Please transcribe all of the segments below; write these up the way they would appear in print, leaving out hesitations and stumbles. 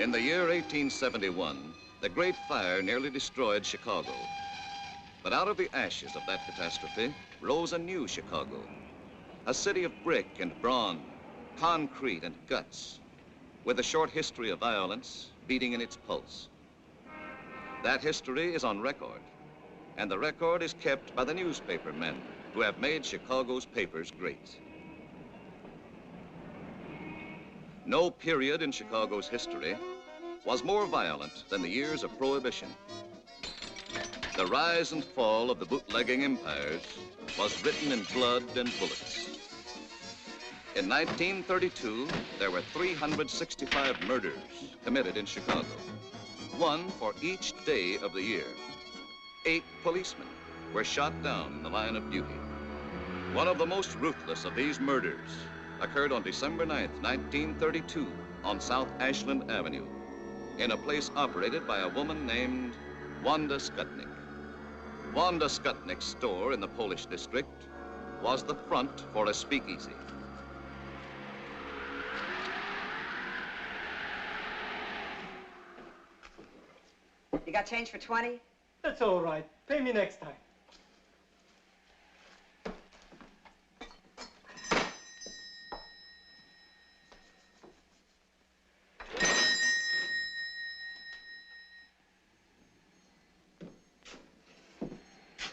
In the year 1871, the Great Fire nearly destroyed Chicago. But out of the ashes of that catastrophe rose a new Chicago, a city of brick and brawn, concrete and guts, with a short history of violence beating in its pulse. That history is on record, and the record is kept by the newspaper men who have made Chicago's papers great. No period in Chicago's history was more violent than the years of Prohibition. The rise and fall of the bootlegging empires was written in blood and bullets. In 1932, there were 365 murders committed in Chicago, one for each day of the year. 8 policemen were shot down in the line of duty. One of the most ruthless of these murders occurred on December 9th, 1932, on South Ashland Avenue, in a place operated by a woman named Wanda Skutnik. Wanda Skutnik's store in the Polish district was the front for a speakeasy. You got change for 20? That's all right. Pay me next time.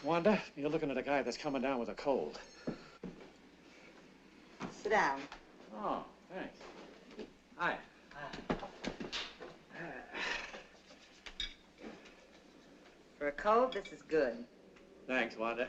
Wanda, you're looking at a guy that's coming down with a cold. Sit down. Oh, thanks. Hi. For a cold, this is good. Thanks, Wanda.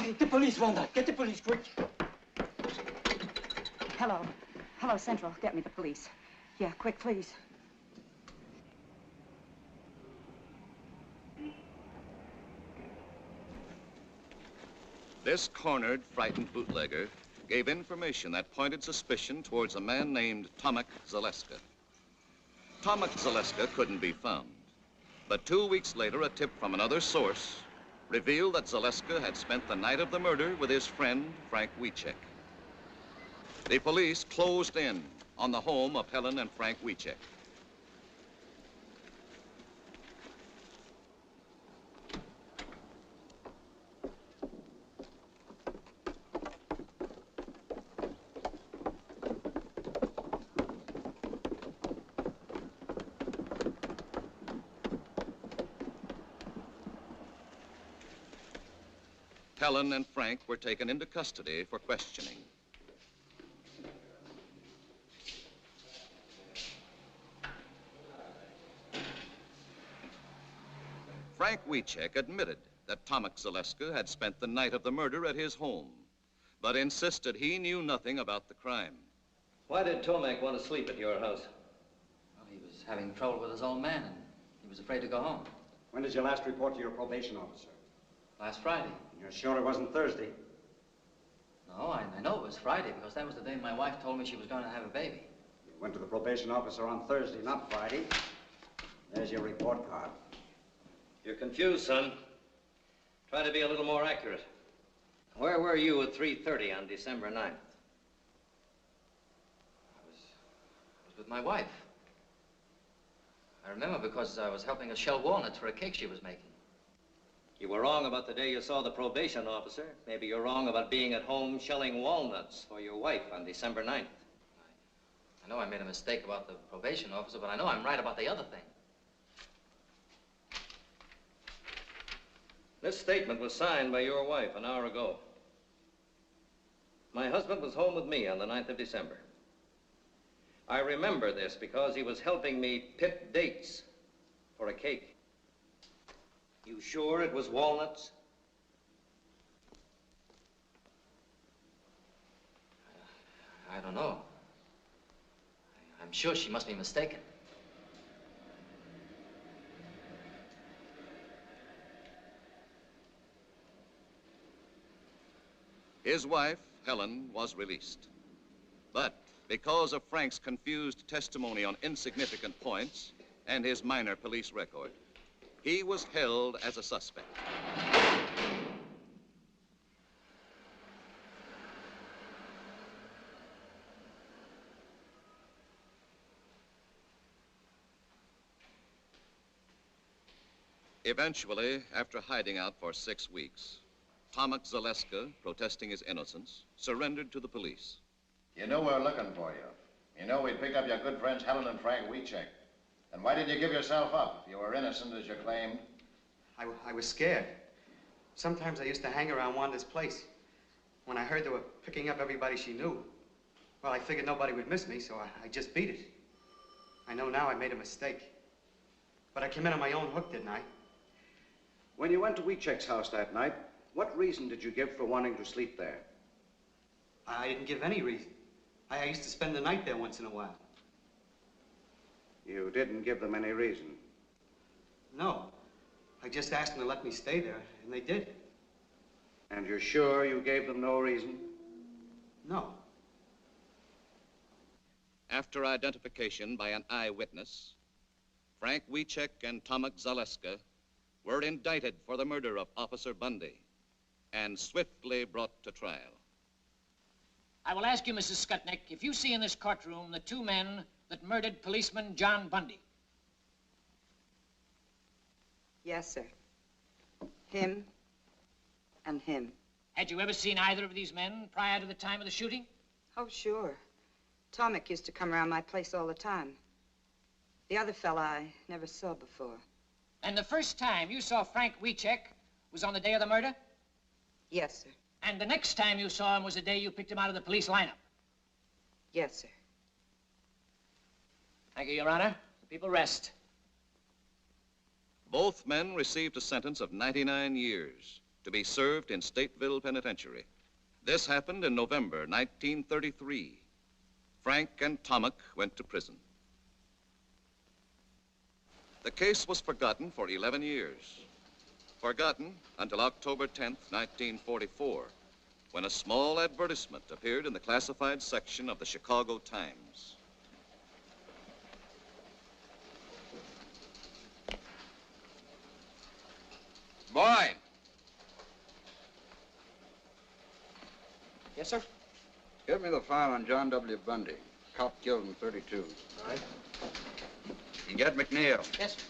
Get the police, Wanda. Get the police, quick. Hello. Hello, Central. Get me the police. Yeah, quick, please. This cornered, frightened bootlegger gave information that pointed suspicion towards a man named Tomek Zaleska. Tomek Zaleska couldn't be found, but 2 weeks later, a tip from another source revealed that Zaleska had spent the night of the murder with his friend, Frank Wiecek. The police closed in on the home of Helen and Frank Wiecek. Helen and Frank were taken into custody for questioning. Frank Wiecek admitted that Tomek Zaleska had spent the night of the murder at his home, but insisted he knew nothing about the crime. Why did Tomek want to sleep at your house? Well, he was having trouble with his old man, and he was afraid to go home. When did you last report to your probation officer? Last Friday. You're sure it wasn't Thursday? No, I know it was Friday, because that was the day my wife told me she was going to have a baby. You went to the probation officer on Thursday, not Friday. There's your report card. You're confused, son. Try to be a little more accurate. Where were you at 3:30 on December 9th? I was with my wife. I remember because I was helping her shell walnuts for a cake she was making. You were wrong about the day you saw the probation officer. Maybe you're wrong about being at home shelling walnuts for your wife on December 9th. I know I made a mistake about the probation officer, but I know I'm right about the other thing. This statement was signed by your wife an hour ago. My husband was home with me on the 9th of December. I remember this because he was helping me pit dates for a cake. You sure it was walnuts? I don't know. I'm sure she must be mistaken. His wife, Helen, was released. But because of Frank's confused testimony on insignificant points and his minor police record, he was held as a suspect. Eventually, after hiding out for 6 weeks, Tomek Zaleska, protesting his innocence, surrendered to the police. You knew we were looking for you. You know we'd pick up your good friends Helen and Frank Wiechek. Then why didn't you give yourself up if you were innocent as you claimed? I was scared. Sometimes I used to hang around Wanda's place. When I heard they were picking up everybody she knew, well, I figured nobody would miss me, so I just beat it. I know now I made a mistake. But I came in on my own hook, didn't I? When you went to Wiechek's house that night, what reason did you give for wanting to sleep there? I didn't give any reason. I used to spend the night there once in a while. You didn't give them any reason? No. I just asked them to let me stay there, and they did. And you're sure you gave them no reason? No. After identification by an eyewitness, Frank Wiechek and Tomek Zaleska were indicted for the murder of Officer Bundy and swiftly brought to trial. I will ask you, Mrs. Skutnik, if you see in this courtroom the two men that murdered policeman John Bundy. Yes, sir. Him and him. Had you ever seen either of these men prior to the time of the shooting? Oh, sure. Tomek used to come around my place all the time. The other fella I never saw before. And the first time you saw Frank Wiechek was on the day of the murder? Yes, sir. And the next time you saw him was the day you picked him out of the police lineup? Yes, sir. Thank you, Your Honor. The people rest. Both men received a sentence of 99 years to be served in Stateville Penitentiary. This happened in November 1933. Frank and Tomek went to prison. The case was forgotten for 11 years. Forgotten until October 10th, 1944, when a small advertisement appeared in the classified section of the Chicago Times. Boy! Yes, sir? Give me the file on John W. Bundy, cop killed in 32. All right. And get McNeil. Yes, sir.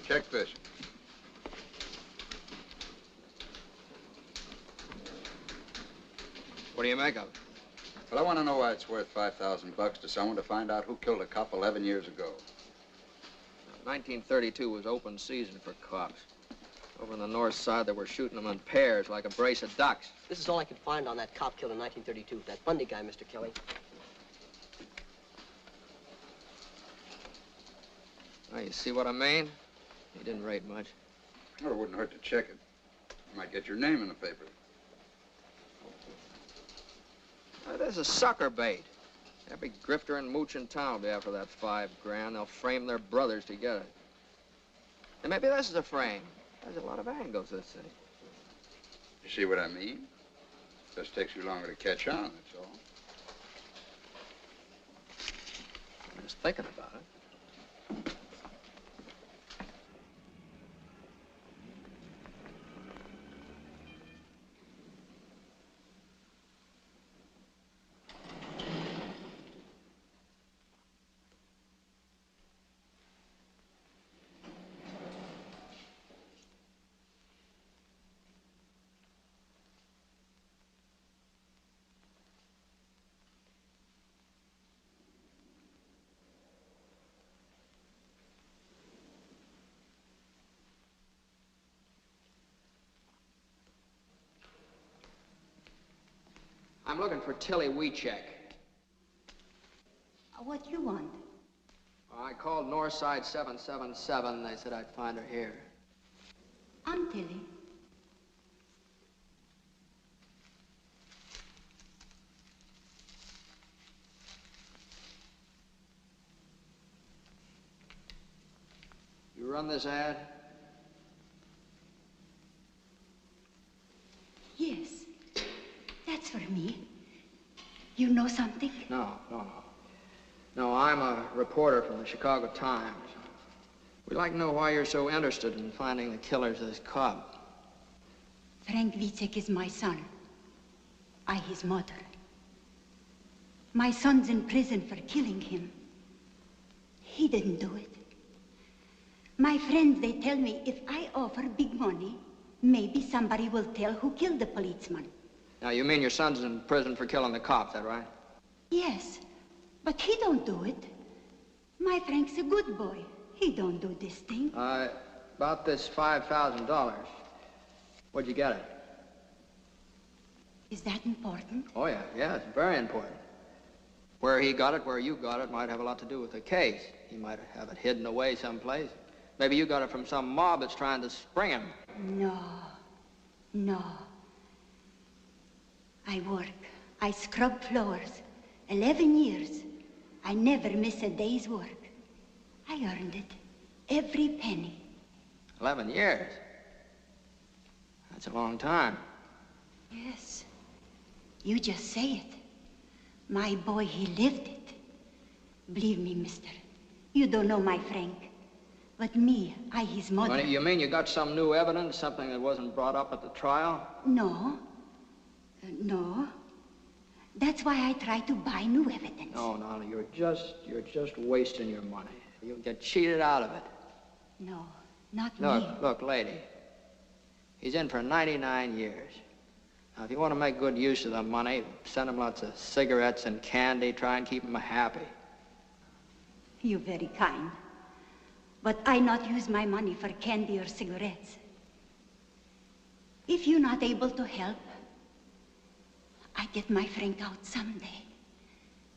Check this. What do you make of it? Well, I want to know why it's worth $5,000 to someone to find out who killed a cop 11 years ago. 1932 was open season for cops. Over on the north side, they were shooting them in pairs like a brace of ducks. This is all I could find on that cop killed in 1932, that Bundy guy, Mr. Kelly. Oh, you see what I mean? He didn't rate much. Well, it wouldn't hurt to check it. You might get your name in the paper. This is sucker bait. Every grifter and mooch in town will be after that $5 grand. They'll frame their brothers to get it. And maybe this is a frame. There's a lot of angles, this thing. You see what I mean? Just takes you longer to catch on, that's all. I'm just thinking about it. I'm looking for Tilly Weechek. What you want? I called Northside 777. They said I'd find her here. I'm Tilly. You run this ad? Yes. That's for me. You know something? No. No, I'm a reporter from the Chicago Times. We'd like to know why you're so interested in finding the killers of this cop. Frank Wiecek is my son. I his mother. My son's in prison for killing him. He didn't do it. My friends, they tell me if I offer big money, maybe somebody will tell who killed the policeman. Now, you mean your son's in prison for killing the cop, is that right? Yes, but he don't do it. My Frank's a good boy. He don't do this thing. About this $5,000. Where'd you get it? Is that important? Oh, yeah, it's very important. Where he got it, where you got it, might have a lot to do with the case. He might have it hidden away someplace. Maybe you got it from some mob that's trying to spring him. No. I work. I scrub floors. 11 years. I never miss a day's work. I earned it. Every penny. 11 years? That's a long time. Yes. You just say it. My boy, he lived it. Believe me, mister. You don't know my Frank. But me, I his mother. You mean you got some new evidence, something that wasn't brought up at the trial? No. No. That's why I try to buy new evidence. No, you're just wasting your money. You'll get cheated out of it. No, not me. Look, lady. He's in for 99 years. Now, if you want to make good use of the money, send him lots of cigarettes and candy. Try and keep him happy. You're very kind. But I not use my money for candy or cigarettes. If you're not able to help, I get my Frank out someday.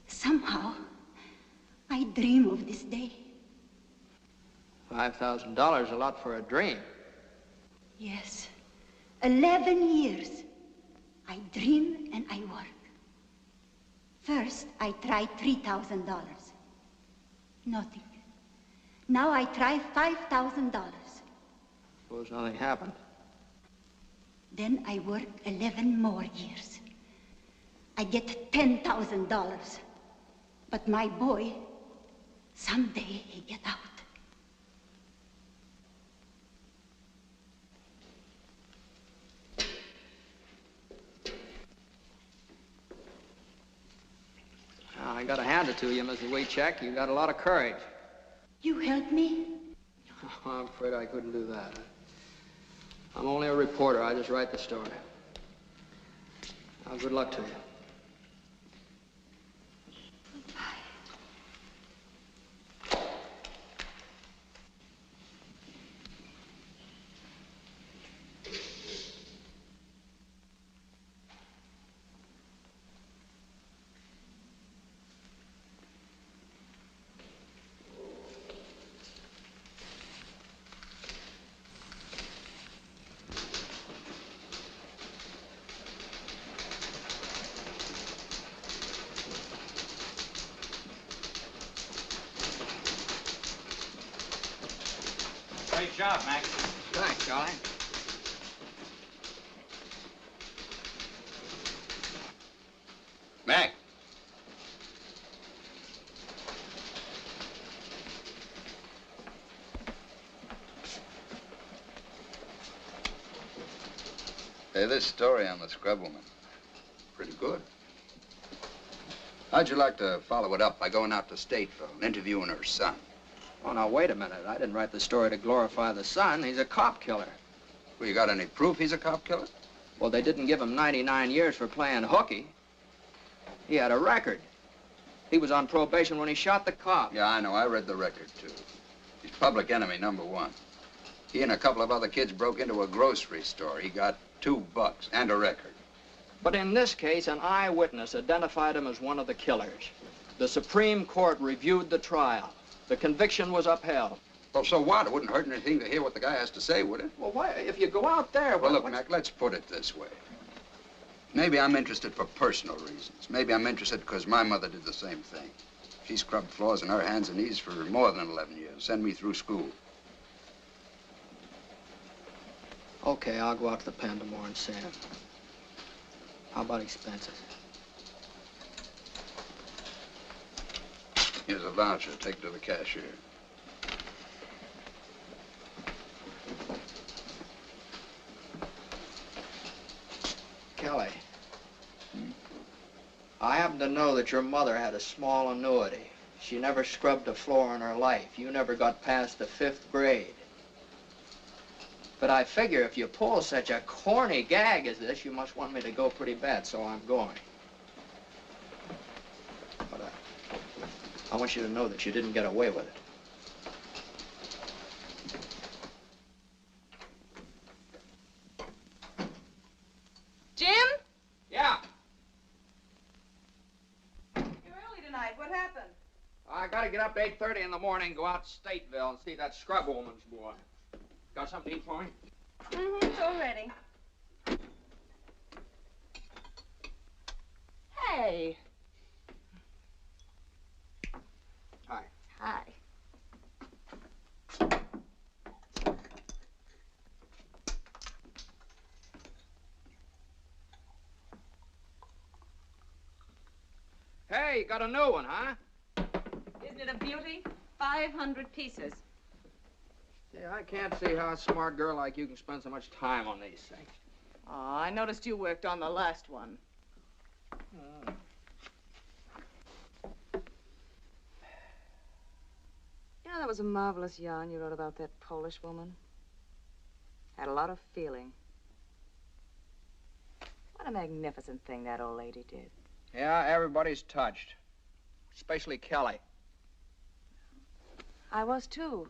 Somehow, I dream of this day. $5,000 a lot for a dream. Yes. 11 years. I dream and I work. First, I tried $3,000. Nothing. Now I try $5,000. Suppose nothing happened. Then I work 11 more years. I get $10,000. But my boy, someday he get out. I gotta hand it to you, Mrs. Weechek. You got a lot of courage. You help me? I'm afraid I couldn't do that. I'm only a reporter. I just write the story. Now, good luck to you. Great job, Max. Thanks, Charlie. Mac. Hey, this story on the scrub woman, pretty good. How'd you like to follow it up by going out to Stateville and interviewing her son? Oh, now, wait a minute. I didn't write the story to glorify the son. He's a cop killer. Well, you got any proof he's a cop killer? Well, they didn't give him 99 years for playing hooky. He had a record. He was on probation when he shot the cop. Yeah, I know. I read the record, too. He's public enemy #1. He and a couple of other kids broke into a grocery store. He got $2 and a record. But in this case, an eyewitness identified him as one of the killers. The Supreme Court reviewed the trial. The conviction was upheld. Well, so what? It wouldn't hurt anything to hear what the guy has to say, would it? Well, why, if you go out there... Well, look, Mac, let's put it this way. Maybe I'm interested for personal reasons. Maybe I'm interested because my mother did the same thing. She scrubbed floors on her hands and knees for more than 11 years, sent me through school. Okay, I'll go out to the pen tomorrow and see him. How about expenses? Here's a voucher. Take it to the cashier. Kelly, I happen to know that your mother had a small annuity. She never scrubbed a floor in her life. You never got past the 5th grade. But I figure if you pull such a corny gag as this, you must want me to go pretty bad, so I'm going. But I want you to know that you didn't get away with it. Jim? Yeah? You're early tonight. What happened? I gotta get up at 8:30 in the morning, go out to Stateville and see that scrub woman's boy. Got something to eat for me? Mm-hmm, it's all ready. Hey. Hi. Hi. Hey, you got a new one, huh? Isn't it a beauty? 500 pieces. Yeah, I can't see how a smart girl like you can spend so much time on these things. Oh, I noticed you worked on the last one. You know, that was a marvelous yarn you wrote about that Polish woman. Had a lot of feeling. What a magnificent thing that old lady did. Yeah, everybody's touched. Especially Kelly. I was, too.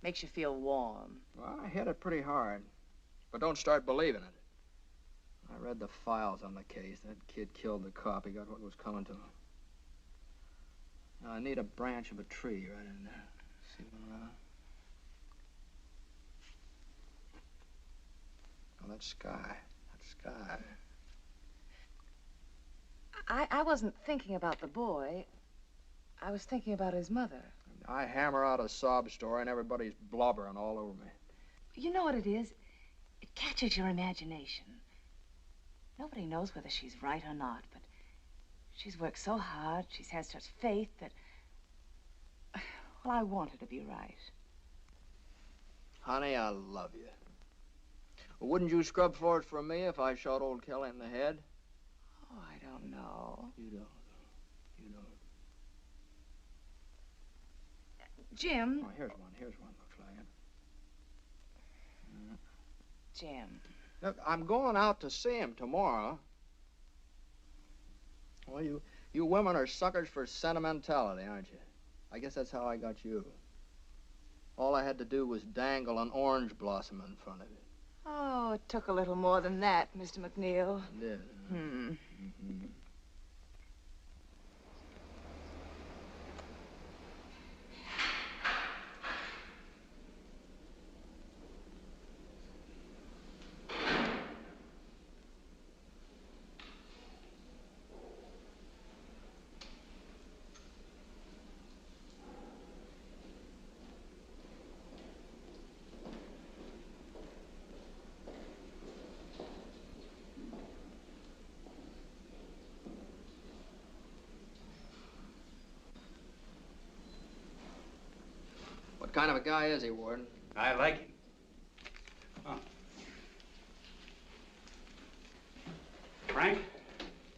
Makes you feel warm. Well, I hit it pretty hard. But don't start believing it. I read the files on the case. That kid killed the cop. He got what was coming to him. Now, I need a branch of a tree right in there. See one around? Oh, that sky. That sky. I wasn't thinking about the boy. I was thinking about his mother. I hammer out a sob story and everybody's blubbering all over me. You know what it is? It catches your imagination. Nobody knows whether she's right or not, but she's worked so hard, she's had such faith that... Well, I want her to be right. Honey, I love you. Well, wouldn't you scrub floors for me if I shot old Kelly in the head? Oh, I don't know. You don't. You don't. Jim. Oh, here's one. Here's one. Looks like it. Jim. Look, I'm going out to see him tomorrow. Well, you women are suckers for sentimentality, aren't you? I guess that's how I got you. All I had to do was dangle an orange blossom in front of you. Oh, it took a little more than that, Mr. McNeil. It did. Hmm. Mm-hmm. What kind of a guy is he, Warden? I like him. Oh. Frank,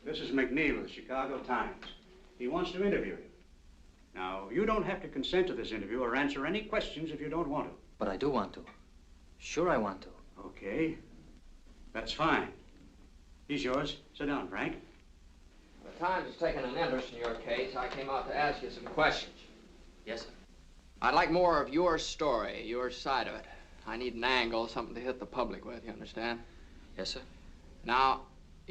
this is McNeil of the Chicago Times. He wants to interview you. Now, you don't have to consent to this interview or answer any questions if you don't want to. But I do want to. Sure I want to. Okay. That's fine. He's yours. Sit down, Frank. The Times has taken an interest in your case. I came out to ask you some questions. Yes, sir. I'd like more of your story, your side of it. I need an angle, something to hit the public with, you understand? Yes, sir. Now,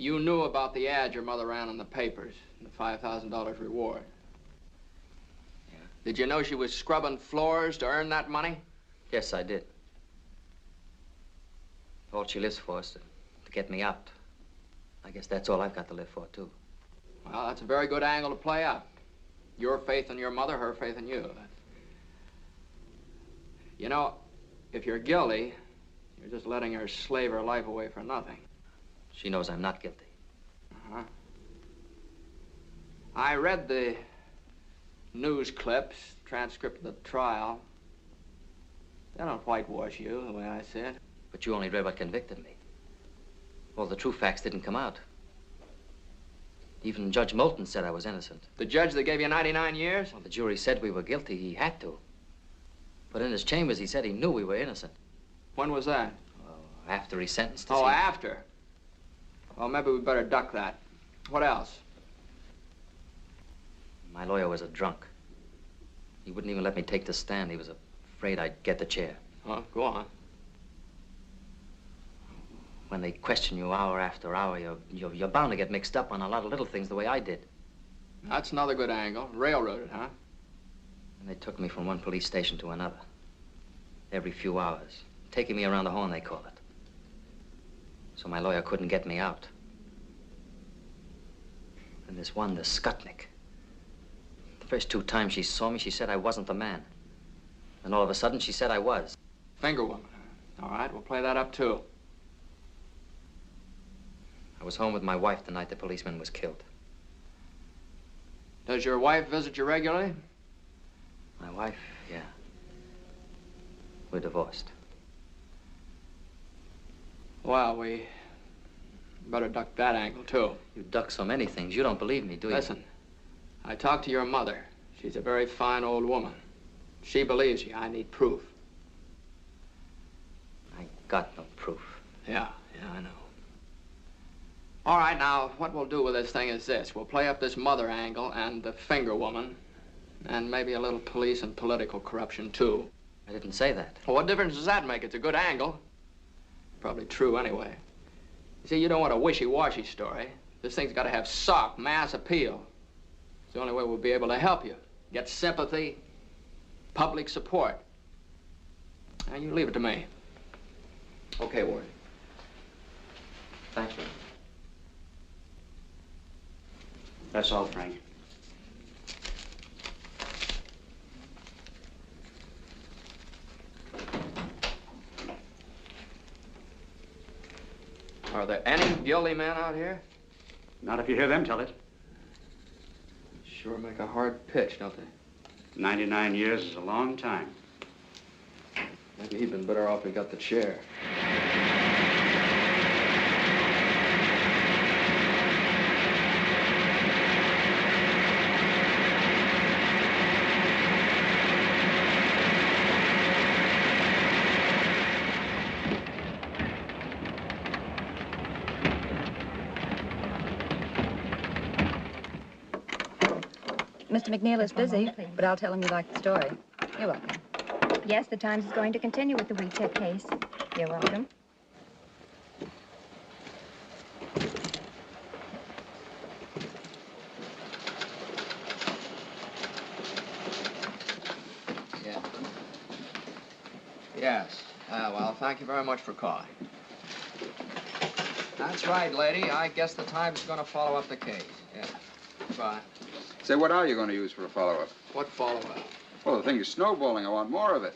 You knew about the ad your mother ran in the papers, and the $5,000 reward. Yeah. Did you know she was scrubbing floors to earn that money? Yes, I did. All she lives for is to get me out. I guess that's all I've got to live for, too. Well, that's a very good angle to play up. Your faith in your mother, her faith in you. You know, if you're guilty, you're just letting her slave her life away for nothing. She knows I'm not guilty. Uh-huh. I read the news clips, transcript of the trial. They don't whitewash you, the way I see it. But you only read what convicted me. All the true facts didn't come out. Even Judge Moulton said I was innocent. The judge that gave you 99 years? Well, the jury said we were guilty. He had to. But in his chambers, he said he knew we were innocent. When was that? After he sentenced us. Oh, after? Well, maybe we better duck that. What else? My lawyer was a drunk. He wouldn't even let me take the stand. He was afraid I'd get the chair. Oh, go on. When they question you hour after hour, you're bound to get mixed up on a lot of little things the way I did. That's another good angle. Railroaded, huh? And they took me from one police station to another. Every few hours. Taking me around the horn, they call it. So my lawyer couldn't get me out. And this one, the Skutnik. The first 2 times she saw me, she said I wasn't the man. And all of a sudden, she said I was. Finger woman. All right, we'll play that up, too. I was home with my wife the night the policeman was killed. Does your wife visit you regularly? My wife, yeah. We're divorced. Well, we better duck that angle, too. You duck so many things. You don't believe me, do you? Listen, I talked to your mother. She's a very fine old woman. She believes you. I need proof. I got no proof. Yeah, I know. All right, now, what we'll do with this thing is this. We'll play up this mother angle and the finger woman, and maybe a little police and political corruption, too. I didn't say that. Well, what difference does that make? It's a good angle. Probably true, anyway. You see, you don't want a wishy-washy story. This thing's got to have sock, mass appeal. It's the only way we'll be able to help you. Get sympathy, public support. Now, you leave it to me. Okay, Ward. Thanks, Ray. That's all, Frank. Are there any guilty men out here? Not if you hear them tell it. Sure make a hard pitch, don't they? 99 years is a long time. Maybe he'd been better off if he got the chair. Mr. McNeil is busy, but I'll tell him you like the story. You're welcome. Yes, the Times is going to continue with the WeCheck case. You're welcome. Yeah. Yes. Well, thank you very much for calling. That's right, lady. I guess the Times is going to follow up the case. Yeah. Goodbye. Say, what are you going to use for a follow-up? What follow-up? Well, the thing is snowballing. I want more of it.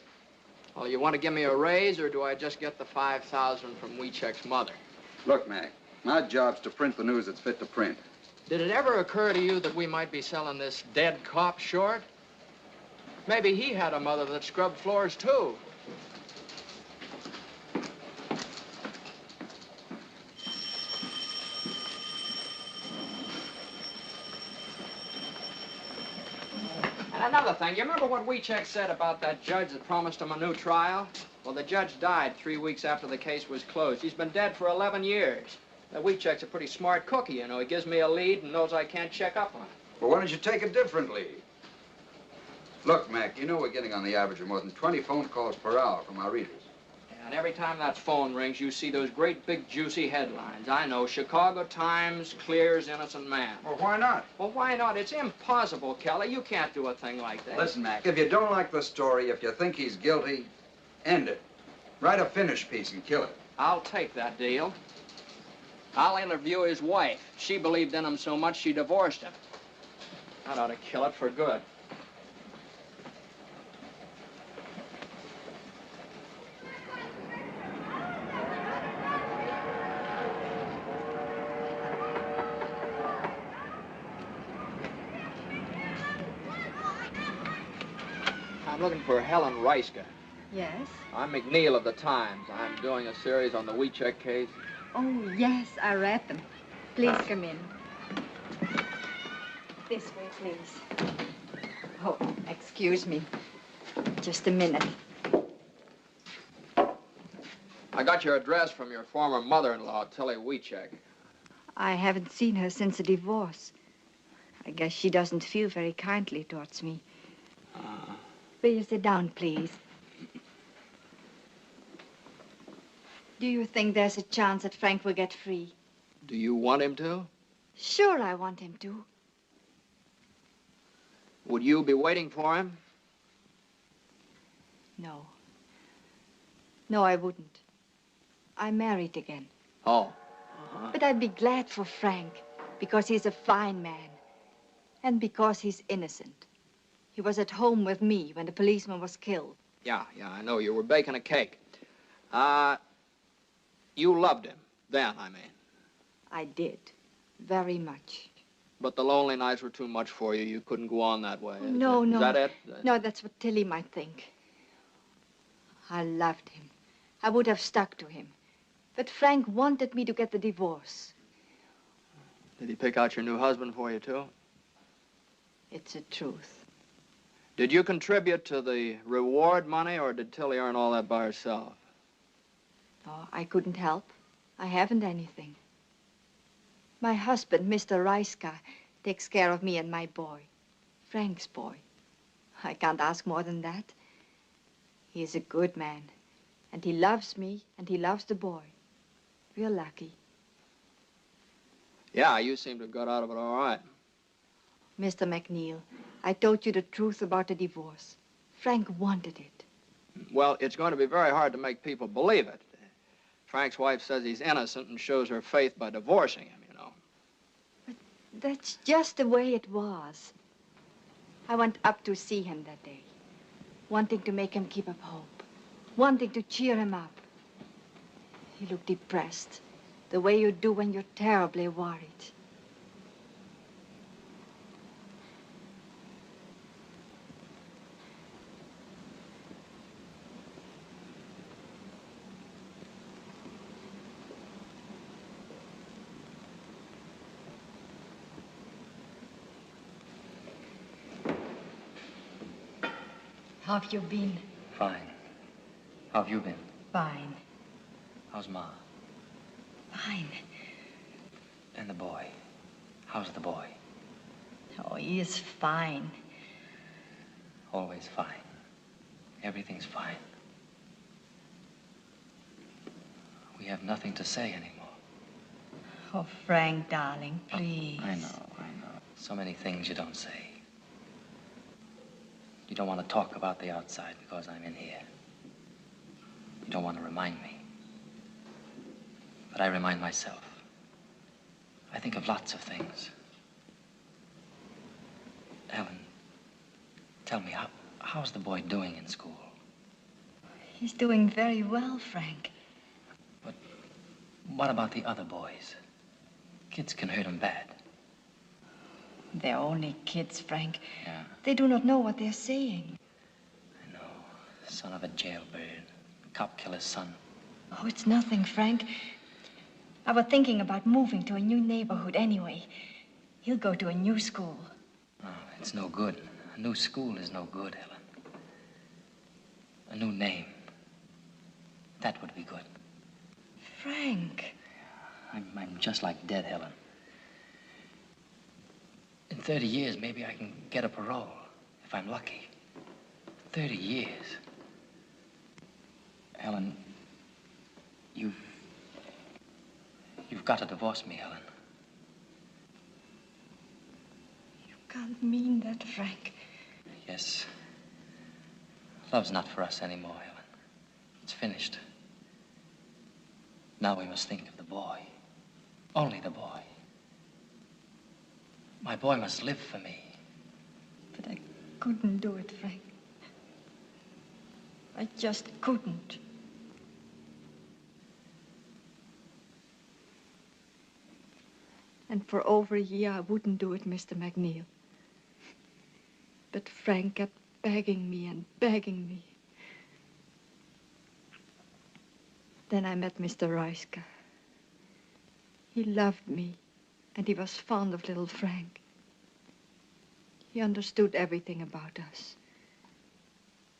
Well, you want to give me a raise, or do I just get the $5,000 from WeCheck's mother? Look, Mac, my job's to print the news that's fit to print. Did it ever occur to you that we might be selling this dead cop short? Maybe he had a mother that scrubbed floors, too. And another thing, you remember what WeCheck said about that judge that promised him a new trial? Well, the judge died 3 weeks after the case was closed. He's been dead for 11 years. Now, WeCheck's a pretty smart cookie, you know. He gives me a lead and knows I can't check up on it. Well, why don't you take a different lead? Look, Mac, you know we're getting on the average of more than 20 phone calls per hour from our readers. And every time that phone rings, you see those great big juicy headlines. I know, Chicago Times clears innocent man. Well, why not? Well, why not? It's impossible, Kelly. You can't do a thing like that. Listen, Mac, if you don't like the story, if you think he's guilty, end it. Write a finish piece and kill it. I'll take that deal. I'll interview his wife. She believed in him so much she divorced him. That ought to kill it for good. I'm looking for Helen Reiska. Yes? I'm McNeil of the Times. I'm doing a series on the WeCheck case. Oh, yes, I read them. Please come in. This way, please. Oh, excuse me. Just a minute. I got your address from your former mother-in-law, Tilly WeCheck. I haven't seen her since the divorce. I guess she doesn't feel very kindly towards me. Will you sit down, please? Do you think there's a chance that Frank will get free? Do you want him to? Sure, I want him to. Would you be waiting for him? No. No, I wouldn't. I'm married again. Oh. But I'd be glad for Frank, because he's a fine man. And because he's innocent. He was at home with me when the policeman was killed. Yeah, I know. You were baking a cake. You loved him. Then, I mean. I did. Very much. But the lonely nights were too much for you. You couldn't go on that way. No. Is that it? No, that's what Tilly might think. I loved him. I would have stuck to him. But Frank wanted me to get the divorce. Did he pick out your new husband for you, too? It's the truth. Did you contribute to the reward money, or did Tilly earn all that by herself? Oh, I couldn't help. I haven't anything. My husband, Mr. Reiska, takes care of me and my boy. Frank's boy. I can't ask more than that. He is a good man. And he loves me, and he loves the boy. We're lucky. Yeah, you seem to have got out of it all right. Mr. McNeil, I told you the truth about the divorce. Frank wanted it. Well, it's going to be very hard to make people believe it. Frank's wife says he's innocent and shows her faith by divorcing him, you know. But that's just the way it was. I went up to see him that day, wanting to make him keep up hope, wanting to cheer him up. He looked depressed, the way you do when you're terribly worried. How have you been? Fine. How have you been? Fine. How's Ma? Fine. And the boy? How's the boy? Oh, he is fine. Always fine. Everything's fine. We have nothing to say anymore. Oh, Frank, darling, please. I know. So many things you don't say. You don't want to talk about the outside because I'm in here. You don't want to remind me. But I remind myself. I think of lots of things. Ellen, tell me, how's the boy doing in school? He's doing very well, Frank. But what about the other boys? Kids can hurt him bad. They're only kids, Frank. Yeah. They do not know what they're saying. I know. Son of a jailbird. Cop killer's son. Oh, it's nothing, Frank. I was thinking about moving to a new neighborhood anyway. He'll go to a new school. Oh, it's no good. A new school is no good, Helen. A new name. That would be good. Frank. I'm just like dead, Helen. In 30 years, maybe I can get a parole, if I'm lucky. 30 years. Helen, You've got to divorce me, Helen. You can't mean that, Frank. Yes. Love's not for us anymore, Helen. It's finished. Now we must think of the boy. Only the boy. My boy must live for me. But I couldn't do it, Frank. I just couldn't. And for over a year, I wouldn't do it, Mr. McNeil. But Frank kept begging me and begging me. Then I met Mr. Reiska. He loved me, and he was fond of little Frank. He understood everything about us.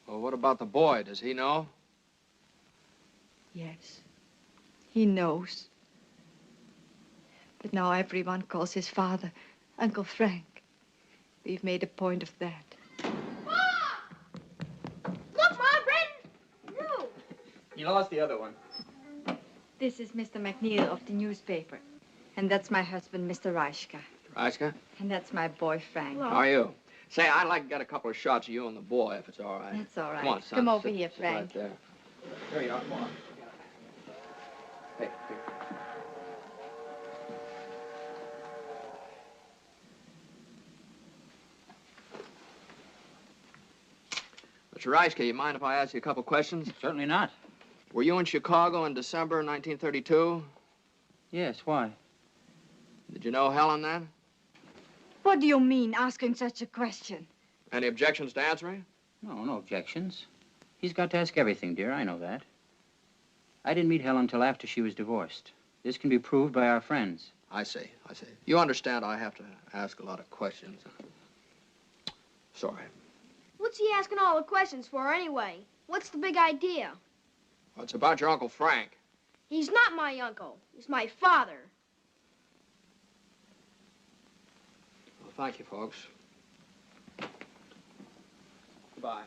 Well, what about the boy? Does he know? Yes, he knows. But now everyone calls his father Uncle Frank. We've made a point of that. Look, Mom, Brandon! No! You lost the other one. This is Mr. McNeil of the newspaper. And that's my husband, Mr. Reiska. Reiska? And that's my boy, Frank. How are you? Say, I'd like to get a couple of shots of you and the boy, if it's all right. That's all right. Come on, son. Come over Sit- here, sit Frank. Right there. There you are. Come on. Hey, here. Mr. Reiska, you mind if I ask you a couple questions? Certainly not. Were you in Chicago in December 1932? Yes, why? Did you know Helen then? What do you mean, asking such a question? Any objections to answering? No objections. He's got to ask everything, dear. I know that. I didn't meet Helen until after she was divorced. This can be proved by our friends. I see. You understand I have to ask a lot of questions. Sorry. What's he asking all the questions for anyway? What's the big idea? Well, it's about your Uncle Frank. He's not my uncle. He's my father. Well, thank you, folks. Goodbye.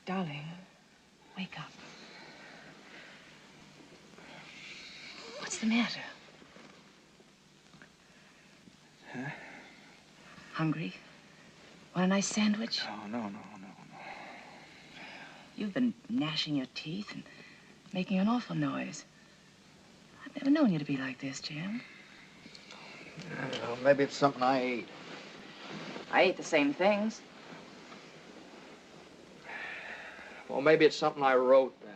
Darling, wake up. What's the matter? Huh? Hungry? Want a nice sandwich? No. You've been gnashing your teeth and making an awful noise. I've never known you to be like this, Jim. I don't know. Maybe it's something I ate. I ate the same things. Well, maybe it's something I wrote down.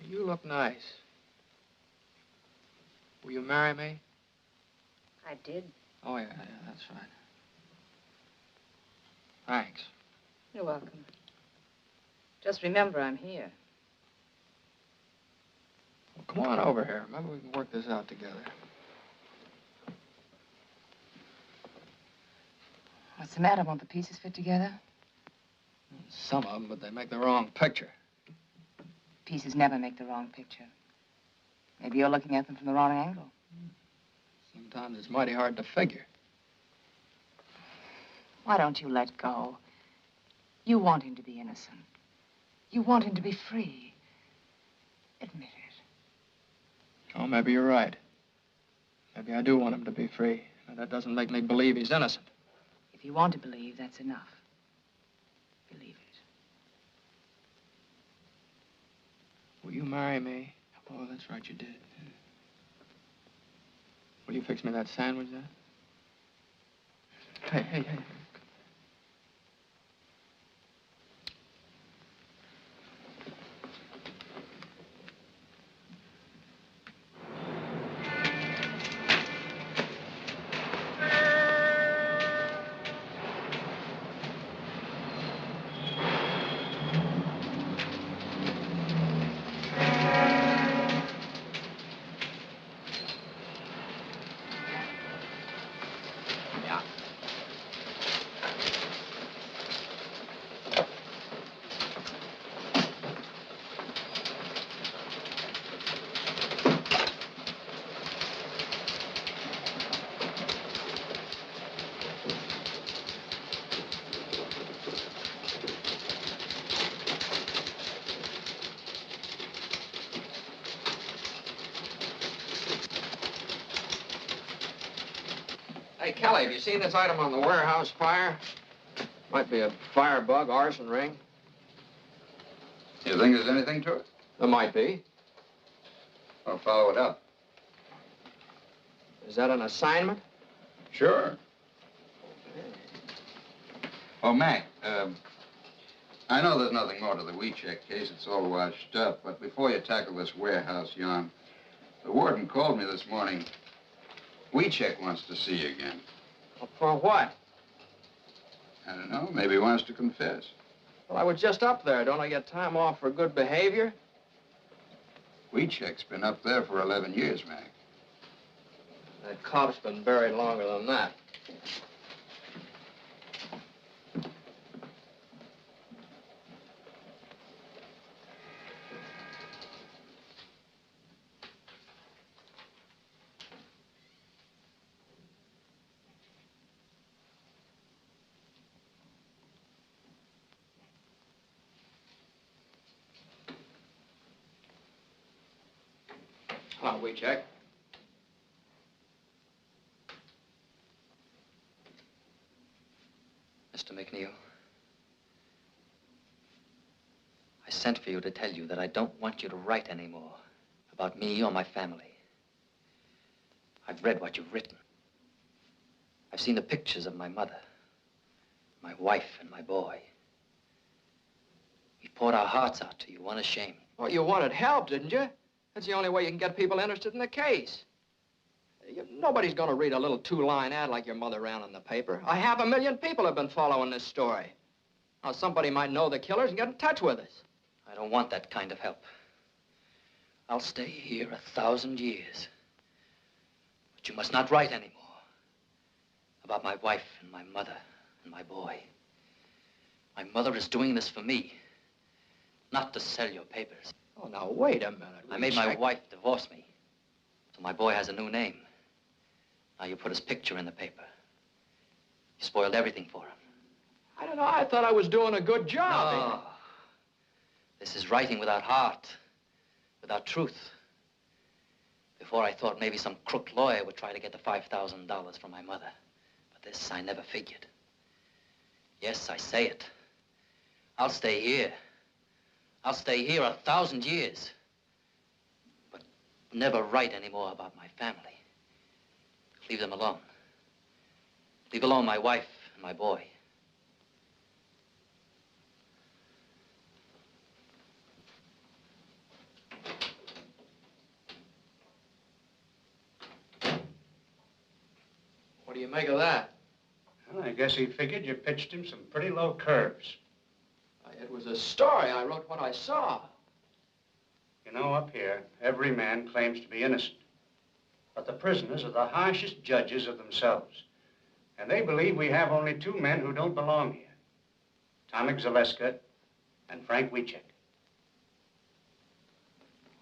You look nice. Will you marry me? I did. Oh, yeah, that's fine. Thanks. You're welcome. Just remember I'm here. Well, come on over here. Maybe we can work this out together. What's the matter? Won't the pieces fit together? Some of them, but they make the wrong picture. Pieces never make the wrong picture. Maybe you're looking at them from the wrong angle. Sometimes it's mighty hard to figure. Why don't you let go? You want him to be innocent. You want him to be free. Admit it. Oh, maybe you're right. Maybe I do want him to be free. But that doesn't make me believe he's innocent. If you want to believe, that's enough. Believe it. Will you marry me? Oh, that's right, you did. Will you fix me that sandwich there? Hey. Hey, Kelly, have you seen this item on the warehouse fire? Might be a firebug, arson ring. You think there's anything to it? There might be. I'll follow it up. Is that an assignment? Sure. Oh, Mac, I know there's nothing more to the WeCheck case. It's all washed up. But before you tackle this warehouse yarn, the warden called me this morning. WeCheck wants to see you again. Well, for what? I don't know. Maybe he wants to confess. Well, I was just up there. Don't I get time off for good behavior? WeCheck's been up there for 11 years, Mac. That cop's been buried longer than that. Hello, WeCheck. Mr. McNeil, I sent for you to tell you that I don't want you to write anymore about me or my family. I've read what you've written. I've seen the pictures of my mother, my wife, and my boy. We poured our hearts out to you, unashamed. Well, you wanted help, didn't you? That's the only way you can get people interested in the case. Nobody's going to read a little two-line ad like your mother ran in the paper. 500,000 people have been following this story. Now, somebody might know the killers and get in touch with us. I don't want that kind of help. I'll stay here 1,000 years. But you must not write anymore about my wife and my mother and my boy. My mother is doing this for me, not to sell your papers. Oh, now, wait a minute. I made my wife divorce me, so my boy has a new name. Now you put his picture in the paper. You spoiled everything for him. I don't know. I thought I was doing a good job. No. This is writing without heart, without truth. Before I thought maybe some crook lawyer would try to get the $5,000 from my mother. But this I never figured. Yes, I say it. I'll stay here. I'll stay here 1,000 years. But never write anymore about my family. Leave them alone. Leave alone my wife and my boy. What do you make of that? Well, I guess he figured you pitched him some pretty low curves. It was a story. I wrote what I saw. You know, up here, every man claims to be innocent. But the prisoners are the harshest judges of themselves. And they believe we have only two men who don't belong here. Tomek Zaleska and Frank Wiecek.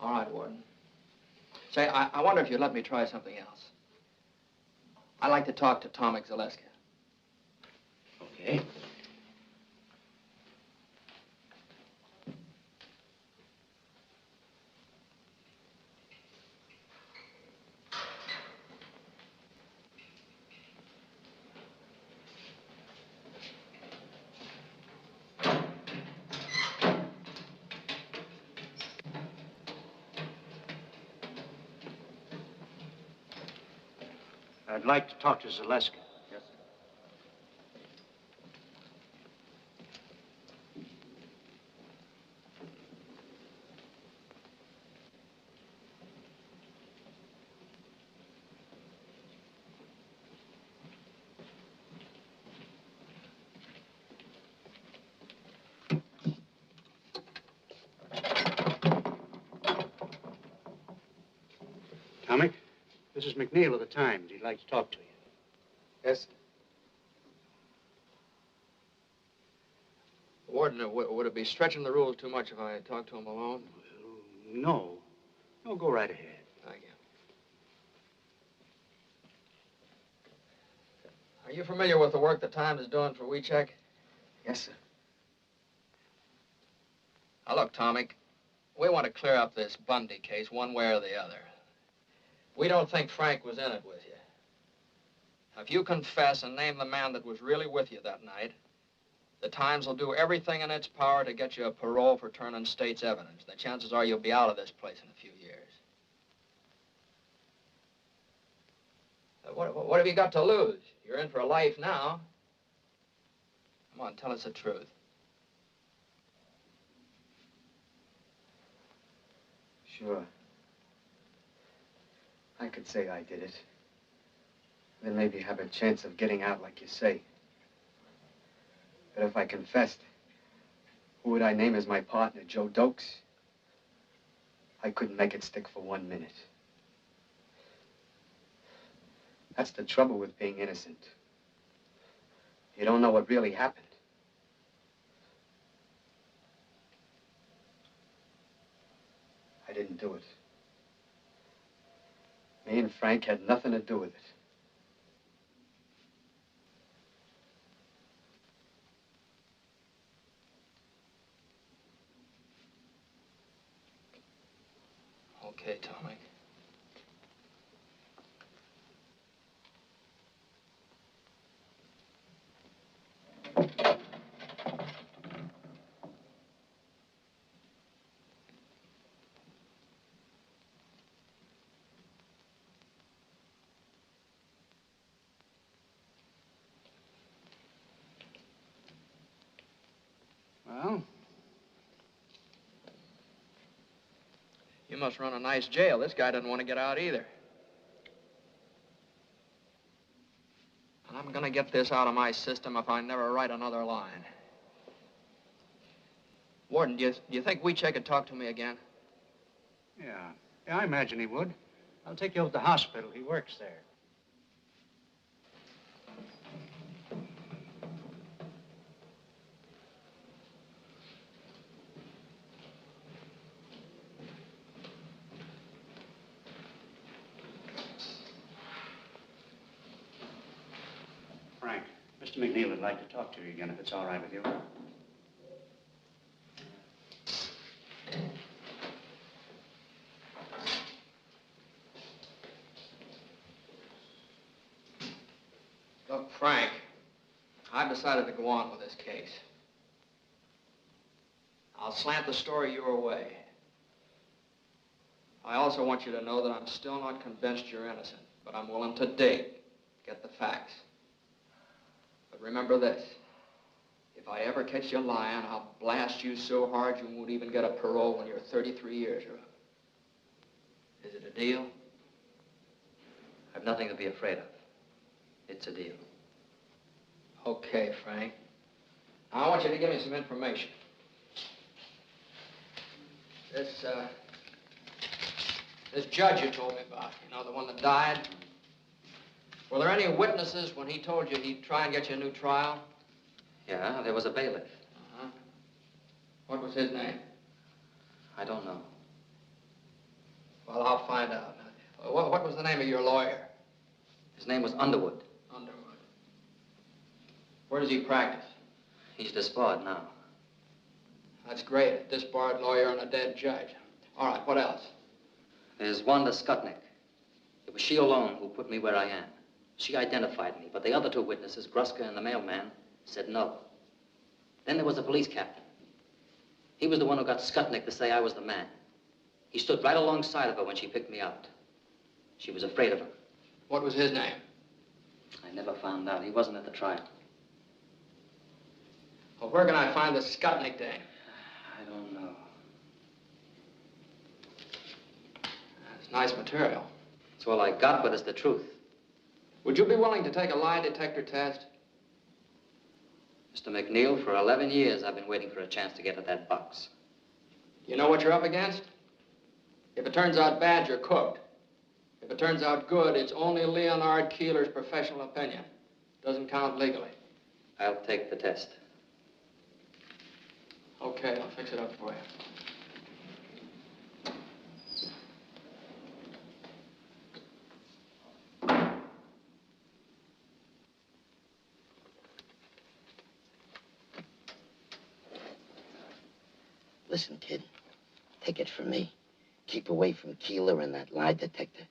All right, Warden. Say, I wonder if you'd let me try something else. I'd like to talk to Tomek Zaleska. Okay. I'd like to talk to Zaleska. Yes, sir. Tomek, this is McNeil of the Times. He'd like to talk to you. Yes? Warden, would it be stretching the rules too much if I talked to him alone? No. No, go right ahead. Thank you. Are you familiar with the work the Times is doing for Wiecek? Yes, sir. Now, look, Tomek, we want to clear up this Bundy case one way or the other. We don't think Frank was in it with you. Now, if you confess and name the man that was really with you that night, the Times will do everything in its power to get you a parole for turning state's evidence. The chances are you'll be out of this place in a few years. What have you got to lose? You're in for a life now. Come on, tell us the truth. Sure. I could say I did it. Then maybe have a chance of getting out like you say. But if I confessed, who would I name as my partner? Joe Dokes? I couldn't make it stick for 1 minute. That's the trouble with being innocent. You don't know what really happened. I didn't do it. Me and Frank had nothing to do with it. Okay, Tomek. Well? You must run a nice jail. This guy doesn't want to get out either. And I'm gonna get this out of my system if I never write another line. Warden, do you think Wiecek could talk to me again? Yeah. Yeah, I imagine he would. I'll take you over to the hospital. He works there. Frank, Mr. McNeil would like to talk to you again, if it's all right with you. Look, Frank, I've decided to go on with this case. I'll slant the story your way. I also want you to know that I'm still not convinced you're innocent, but I'm willing to dig, get the facts. But remember this, if I ever catch you lying, I'll blast you so hard you won't even get a parole when your 33 years are up. Is it a deal? I've nothing to be afraid of. It's a deal. Okay, Frank. Now, I want you to give me some information. This judge you told me about, you know, the one that died. Were there any witnesses when he told you he'd try and get you a new trial? Yeah, there was a bailiff. Uh-huh. What was his name? I don't know. Well, I'll find out. What was the name of your lawyer? His name was Underwood. Underwood. Where does he practice? He's disbarred now. That's great. A disbarred lawyer and a dead judge. All right, what else? There's Wanda Skutnik. It was she alone who put me where I am. She identified me, but the other two witnesses, Gruska and the mailman, said no. Then there was the police captain. He was the one who got Skutnik to say I was the man. He stood right alongside of her when she picked me out. She was afraid of him. What was his name? I never found out. He wasn't at the trial. Well, where can I find the Skutnik dame? I don't know. That's nice material. It's all I got, but it's the truth. Would you be willing to take a lie detector test? Mr. McNeil, for 11 years, I've been waiting for a chance to get at that box. You know what you're up against? If it turns out bad, you're cooked. If it turns out good, it's only Leonard Keeler's professional opinion. Doesn't count legally. I'll take the test. Okay, I'll fix it up for you. Listen, kid, take it from me. Keep away from Keeler and that lie detector.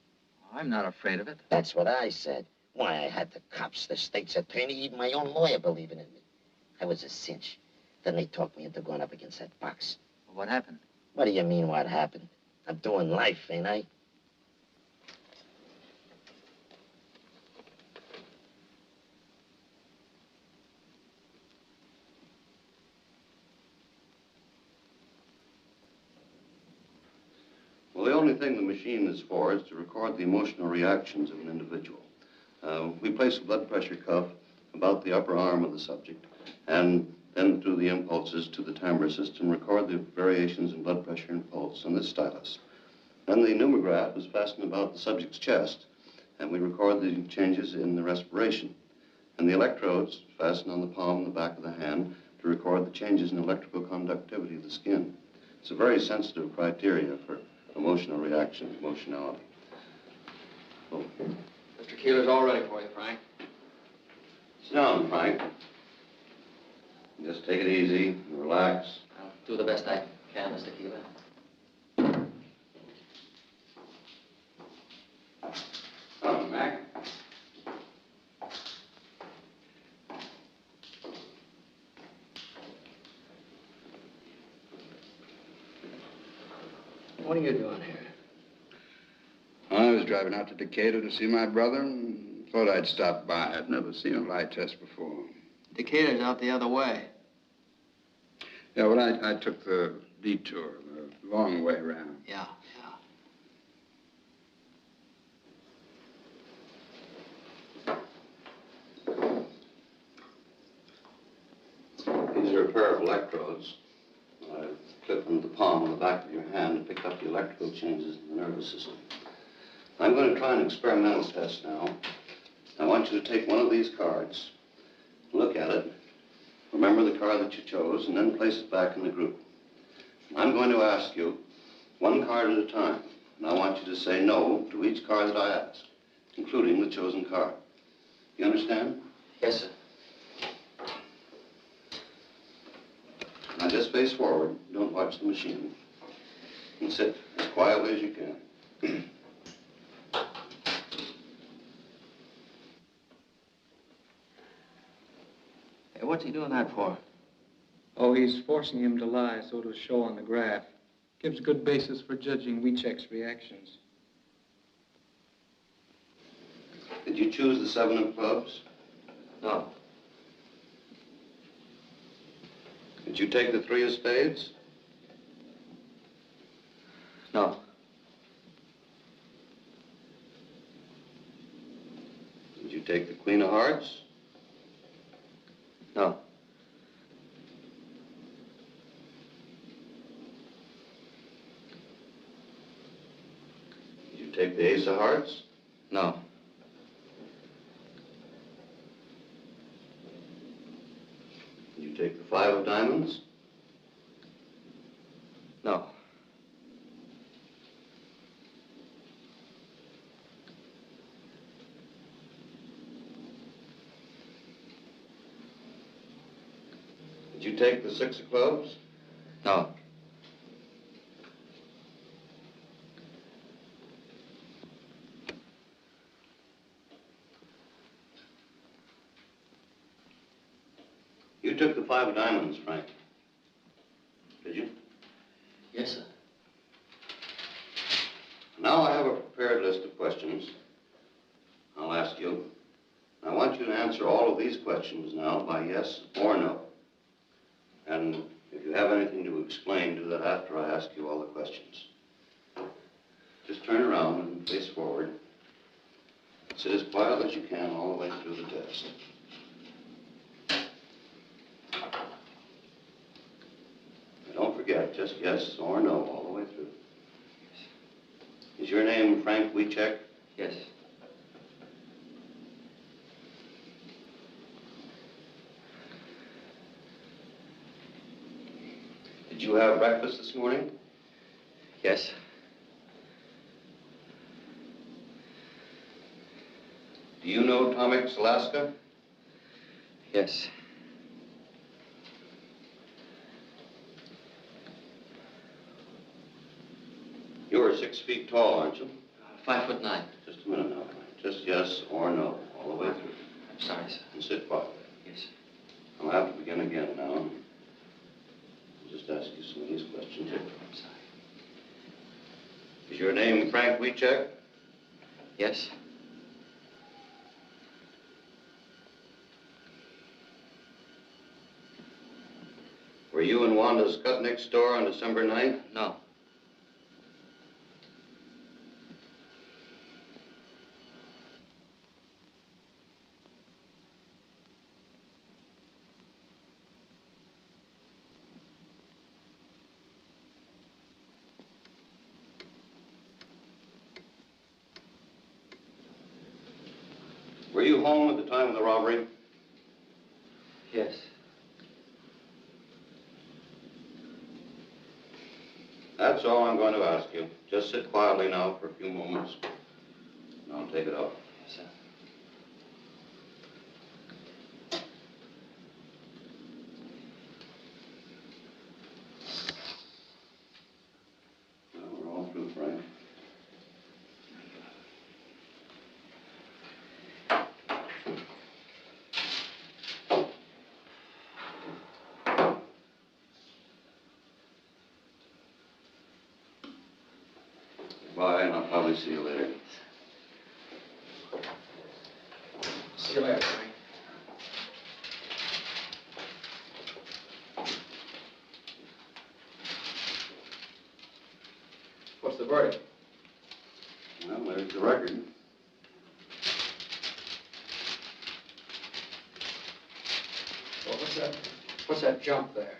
I'm not afraid of it. That's what I said. Why, I had the cops, the state's attorney, even my own lawyer believing in me. I was a cinch. Then they talked me into going up against that box. What happened? What do you mean, what happened? I'm doing life, ain't I? Well, the only thing the machine is for is to record the emotional reactions of an individual. We place a blood pressure cuff about the upper arm of the subject, and then through the impulses to the timbre system, record the variations in blood pressure and pulse on this stylus. Then the pneumograph is fastened about the subject's chest, and we record the changes in the respiration. And the electrodes fastened on the palm and the back of the hand to record the changes in electrical conductivity of the skin. It's a very sensitive criteria for emotional reaction, emotionality. Oh. Mr. Keeler's all ready for you, Frank. Sit down, Frank. Just take it easy and relax. I'll do the best I can, Mr. Keeler. Come on, Mac. What are you doing here? I was driving out to Decatur to see my brother and thought I'd stop by. I'd never seen a lie test before. Decatur's out the other way. Yeah, well, I took the detour, the long way around. Yeah. These are a pair of electrodes. I clip them to the palm on the back of your hand to pick up the electrical changes in the nervous system. I'm going to try an experimental test now. I want you to take one of these cards, look at it, remember the card that you chose, and then place it back in the group. I'm going to ask you one card at a time, and I want you to say no to each card that I ask, including the chosen card. You understand? Yes, sir. Now just face forward. Don't watch the machine. And sit as quietly as you can. Hey, what's he doing that for? Oh, he's forcing him to lie so it'll show on the graph. Gives good basis for judging Wiechek's reactions. Did you choose the 7 of clubs? No. Did you take the 3 of spades? No. Did you take the Queen of Hearts? No. take the ace of hearts? No. Did you take the five of diamonds? No. Did you take the six of clubs? No. You took the five of diamonds, Frank. Did you? Yes, sir. Now I have a prepared list of questions I'll ask you. I want you to answer all of these questions now by yes or no. And if you have anything to explain, do that after I ask you all the questions. Just turn around and face forward. Sit as quiet as you can all the way through the test. And don't forget, just yes or no all the way through. Is your name Frank Wiechek? Yes. Did you have breakfast this morning? Yes. Do you know Tomix, Alaska? Yes. You're 6 feet tall, aren't you? 5'9". Just a minute now, Frank. Just yes or no, all the way through. I'm sorry, sir. And sit quietly. Yes. I'll have to begin again now. I'll just ask you some of these questions. I'm sorry. Is your name Frank Wiechek? Yes. Were you in Wanda Skutnik's store on December 9th? No. Were you home at the time of the robbery? Yes. That's all I'm going to ask you. Just sit quietly now for a few moments, and I'll take it up. Yes, sir. Well, we're all through, Frank. Bye, and I'll probably see you later. See you later, Frank. What's the verdict? Well, there's the record. Well, what's that jump there?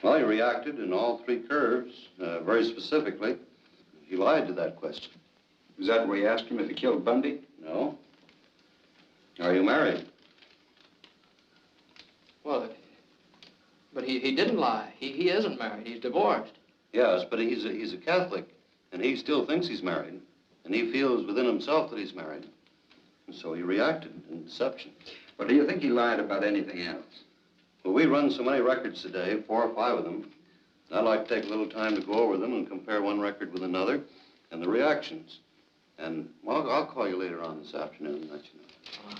Well, he reacted in all three curves, very specifically. He lied to that question. Is that where you asked him if he killed Bundy? No. Are you married? Well, but he didn't lie. He isn't married. He's divorced. Yes, but he's a Catholic, and he still thinks he's married, and he feels within himself that he's married. And so he reacted in deception. Well, do you think he lied about anything else? Well, we run so many records today, 4 or 5 of them. I'd like to take a little time to go over them and compare one record with another and the reactions. And, well, I'll call you later on this afternoon and let you know.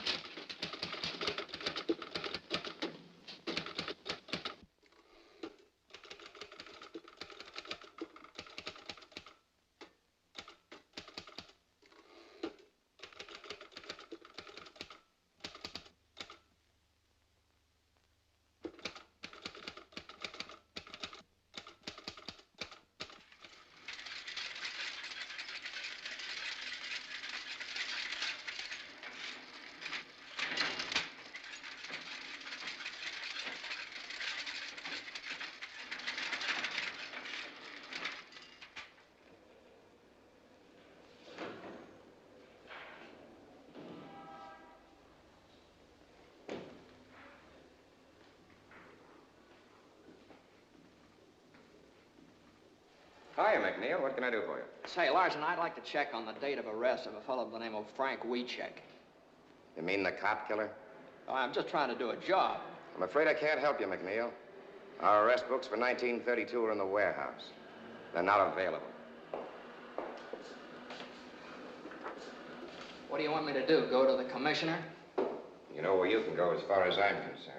Hiya, McNeil. What can I do for you? Say, Larson, I'd like to check on the date of arrest of a fellow by the name of Frank Wiechek. You mean the cop killer? Oh, I'm just trying to do a job. I'm afraid I can't help you, McNeil. Our arrest books for 1932 are in the warehouse. They're not available. What do you want me to do, go to the commissioner? You know where you can go as far as I'm concerned.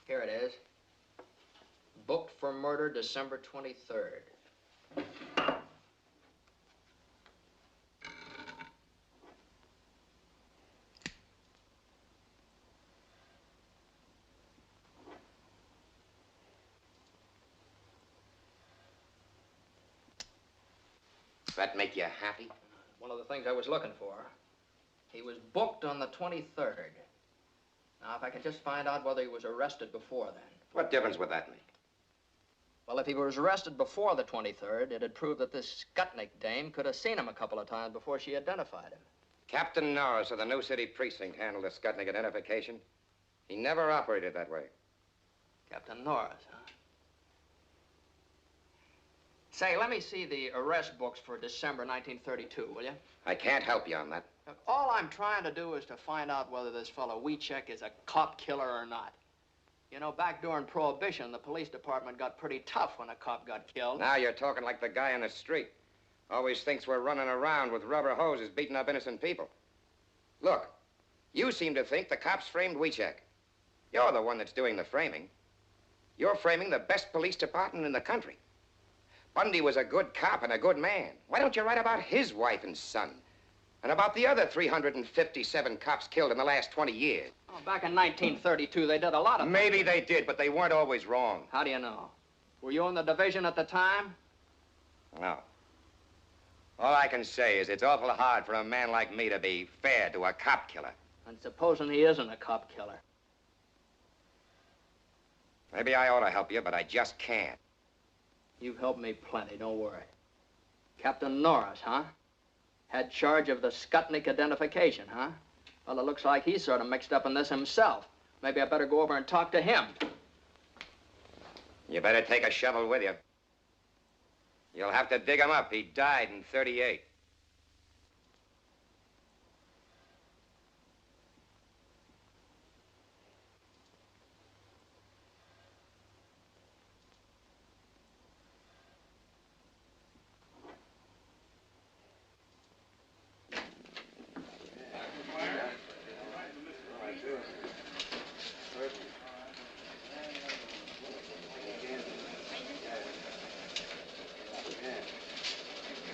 Here it is. Booked for murder December 23rd. Does that make you happy? One of the things I was looking for. He was booked on the 23rd. Now, if I could just find out whether he was arrested before then. What difference would that make? Well, if he was arrested before the 23rd, it'd prove that this Skutnik dame could have seen him a couple of times before she identified him. Captain Norris of the New City Precinct handled the Skutnik identification. He never operated that way. Captain Norris, huh? Say, let me see the arrest books for December 1932, will you? I can't help you on that. Look, all I'm trying to do is to find out whether this fellow Wiechek is a cop killer or not. You know, back during Prohibition, the police department got pretty tough when a cop got killed. Now you're talking like the guy in the street. Always thinks we're running around with rubber hoses beating up innocent people. Look, you seem to think the cops framed Wiechek. You're the one that's doing the framing. You're framing the best police department in the country. Bundy was a good cop and a good man. Why don't you write about his wife and son? And about the other 357 cops killed in the last 20 years. Oh, back in 1932, they did a lot of... Maybe they did, but they weren't always wrong. How do you know? Were you in the division at the time? No. All I can say is it's awful hard for a man like me to be fair to a cop killer. And supposing he isn't a cop killer? Maybe I ought to help you, but I just can't. You've helped me plenty, don't worry. Captain Norris, huh? Had charge of the Skutnik identification, huh? Well, it looks like he's sort of mixed up in this himself. Maybe I better go over and talk to him. You better take a shovel with you. You'll have to dig him up. He died in '38.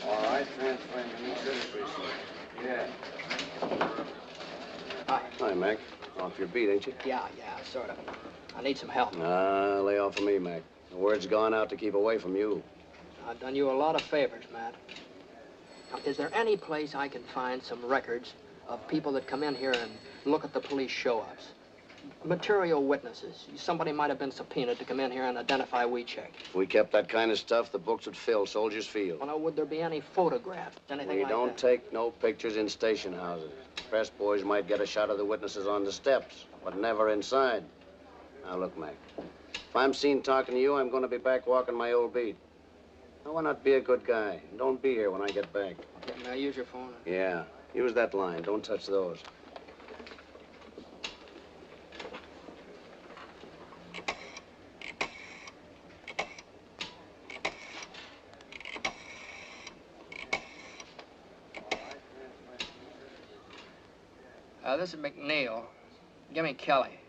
All right, transferring to New City Precinct. Yeah. Hi, Mac. Off your beat, ain't you? Yeah, sort of. I need some help. Lay off of me, Mac. The word's gone out to keep away from you. I've done you a lot of favors, Matt. Now, is there any place I can find some records of people that come in here and look at the police show-ups? Material witnesses. Somebody might have been subpoenaed to come in here and identify Wiechek. If we kept that kind of stuff, the books would fill Soldiers Field. Well, now, would there be any photographs? Anything We like don't that? take no pictures in station houses. Press boys might get a shot of the witnesses on the steps, but never inside. Now, look, Mac. If I'm seen talking to you, I'm going to be back walking my old beat. Now, why not be a good guy? Don't be here when I get back. Okay, may I use your phone? Yeah. Use that line. Don't touch those. This is McNeil. Give me Kelly.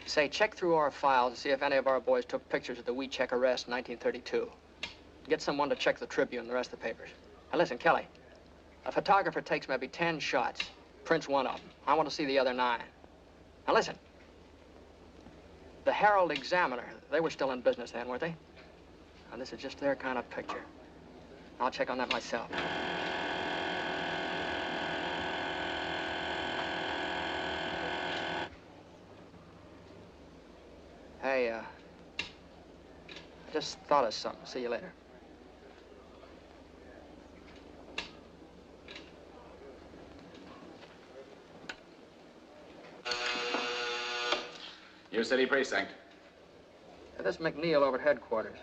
Say, check through our files and see if any of our boys took pictures of the Wiechek arrest in 1932. Get someone to check the Tribune and the rest of the papers. Now, listen, Kelly. A photographer takes maybe 10 shots, prints one of them. I want to see the other 9. Now, listen. The Herald Examiner, they were still in business then, weren't they? Now, this is just their kind of picture. I'll check on that myself. I just thought of something. See you later. Your city precinct. This is McNeil over at headquarters.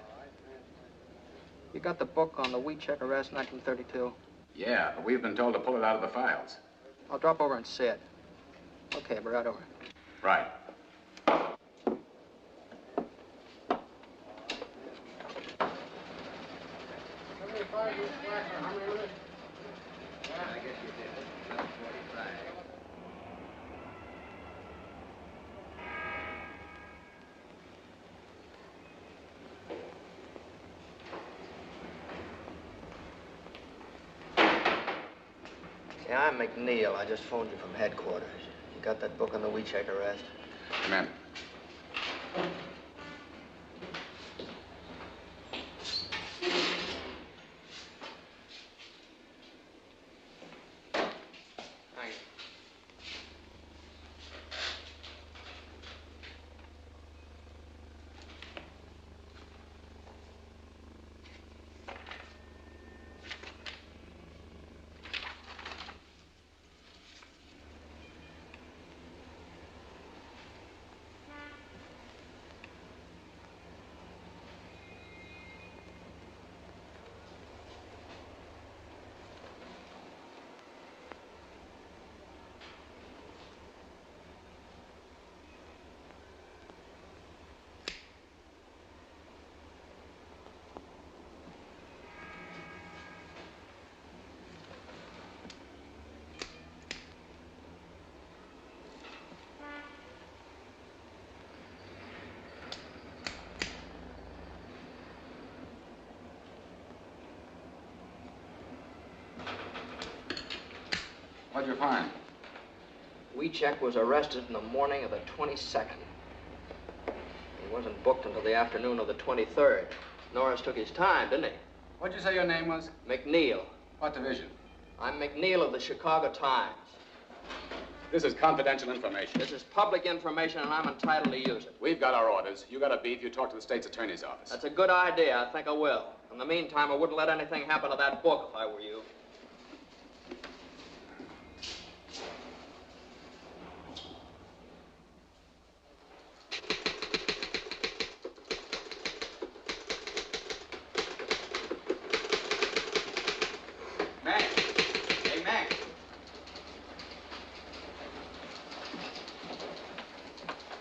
You got the book on the Weecheck arrest, 1932? Yeah, but we've been told to pull it out of the files. I'll drop over and see it. Okay, we're right over. Right. Yeah, I'm McNeil. I just phoned you from headquarters. You got that book on the Weecheck arrest? Come in. Thanks. What'd you find? Weecheck was arrested in the morning of the 22nd. He wasn't booked until the afternoon of the 23rd. Norris took his time, didn't he? What'd you say your name was? McNeil. What division? I'm McNeil of the Chicago Times. This is confidential information. This is public information, and I'm entitled to use it. We've got our orders. You got a beef, you talk to the state's attorney's office. That's a good idea. I think I will. In the meantime, I wouldn't let anything happen to that book if I were you. Mac! Hey, Mac!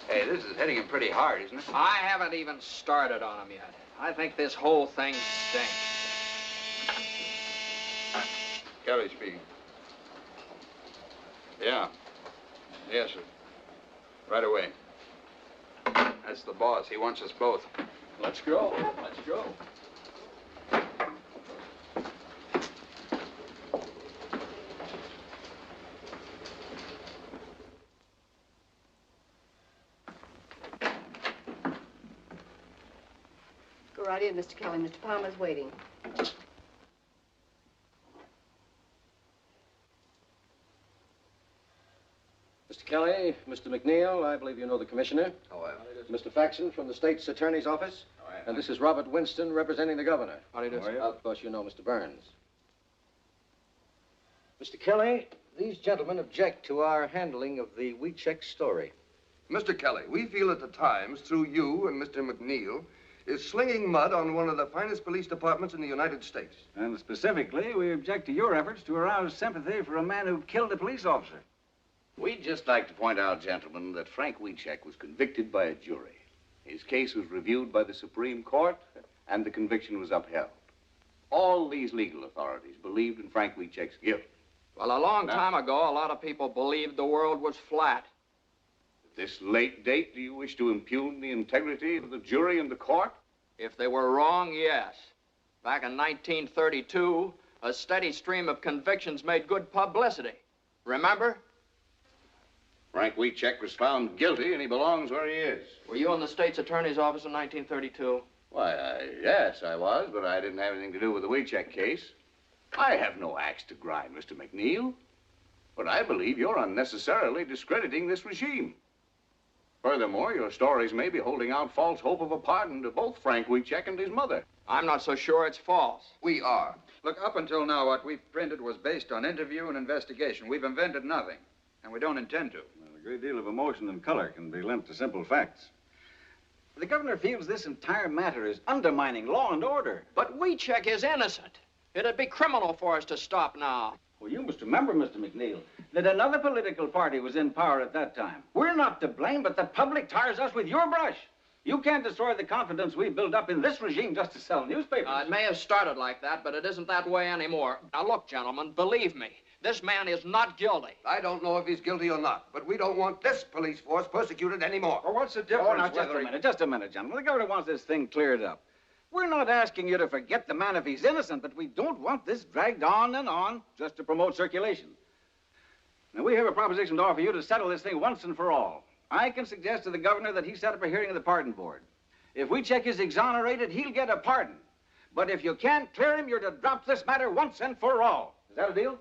Hey, this is hitting him pretty hard, isn't it? I haven't even started on him yet. I think this whole thing stinks. Kelly speaking. Yeah. Yes, sir. Right away. That's the boss. He wants us both. Let's go. Let's go. Go right in, Mr. Kelly. Mr. Palmer's waiting. Mr. Kelly, Mr. McNeil, I believe you know the commissioner. Oh, Mr. Faxon from the state's attorney's office. And this is Robert Winston representing the governor. How do you do, sir? Of course, you know Mr. Burns. Mr. Kelly, these gentlemen object to our handling of the Weecheck story. Mr. Kelly, we feel that the Times, through you and Mr. McNeil, is slinging mud on one of the finest police departments in the United States. And specifically, we object to your efforts to arouse sympathy for a man who killed a police officer. We'd just like to point out, gentlemen, that Frank Weecheck was convicted by a jury. His case was reviewed by the Supreme Court, and the conviction was upheld. All these legal authorities believed in Frank Weecheck's guilt. Well, a long time ago, a lot of people believed the world was flat. At this late date, do you wish to impugn the integrity of the jury and the court? If they were wrong, yes. Back in 1932, a steady stream of convictions made good publicity. Remember? Frank Weecheck was found guilty, and he belongs where he is. Were you in the state's attorney's office in 1932? Why, yes, I was, but I didn't have anything to do with the Weecheck case. I have no axe to grind, Mr. McNeil. But I believe you're unnecessarily discrediting this regime. Furthermore, your stories may be holding out false hope of a pardon to both Frank Wiechek and his mother. I'm not so sure it's false. We are. Look, up until now, what we've printed was based on interview and investigation. We've invented nothing, and we don't intend to. Well, a great deal of emotion and color can be lent to simple facts. The governor feels this entire matter is undermining law and order. But Wiechek is innocent. It'd be criminal for us to stop now. Well, you must remember, Mr. McNeil, that another political party was in power at that time. We're not to blame, but the public tires us with your brush. You can't destroy the confidence we've built up in this regime just to sell newspapers. It may have started like that, but it isn't that way anymore. Now, look, gentlemen, believe me, this man is not guilty. I don't know if he's guilty or not, but we don't want this police force persecuted anymore. Well, what's the difference? Oh, now, just a minute, gentlemen. The governor wants this thing cleared up. We're not asking you to forget the man if he's innocent, but we don't want this dragged on and on just to promote circulation. Now, we have a proposition to offer you to settle this thing once and for all. I can suggest to the governor that he set up a hearing of the pardon board. If Wiechek is exonerated, he'll get a pardon. But if you can't clear him, you're to drop this matter once and for all. Is that a deal?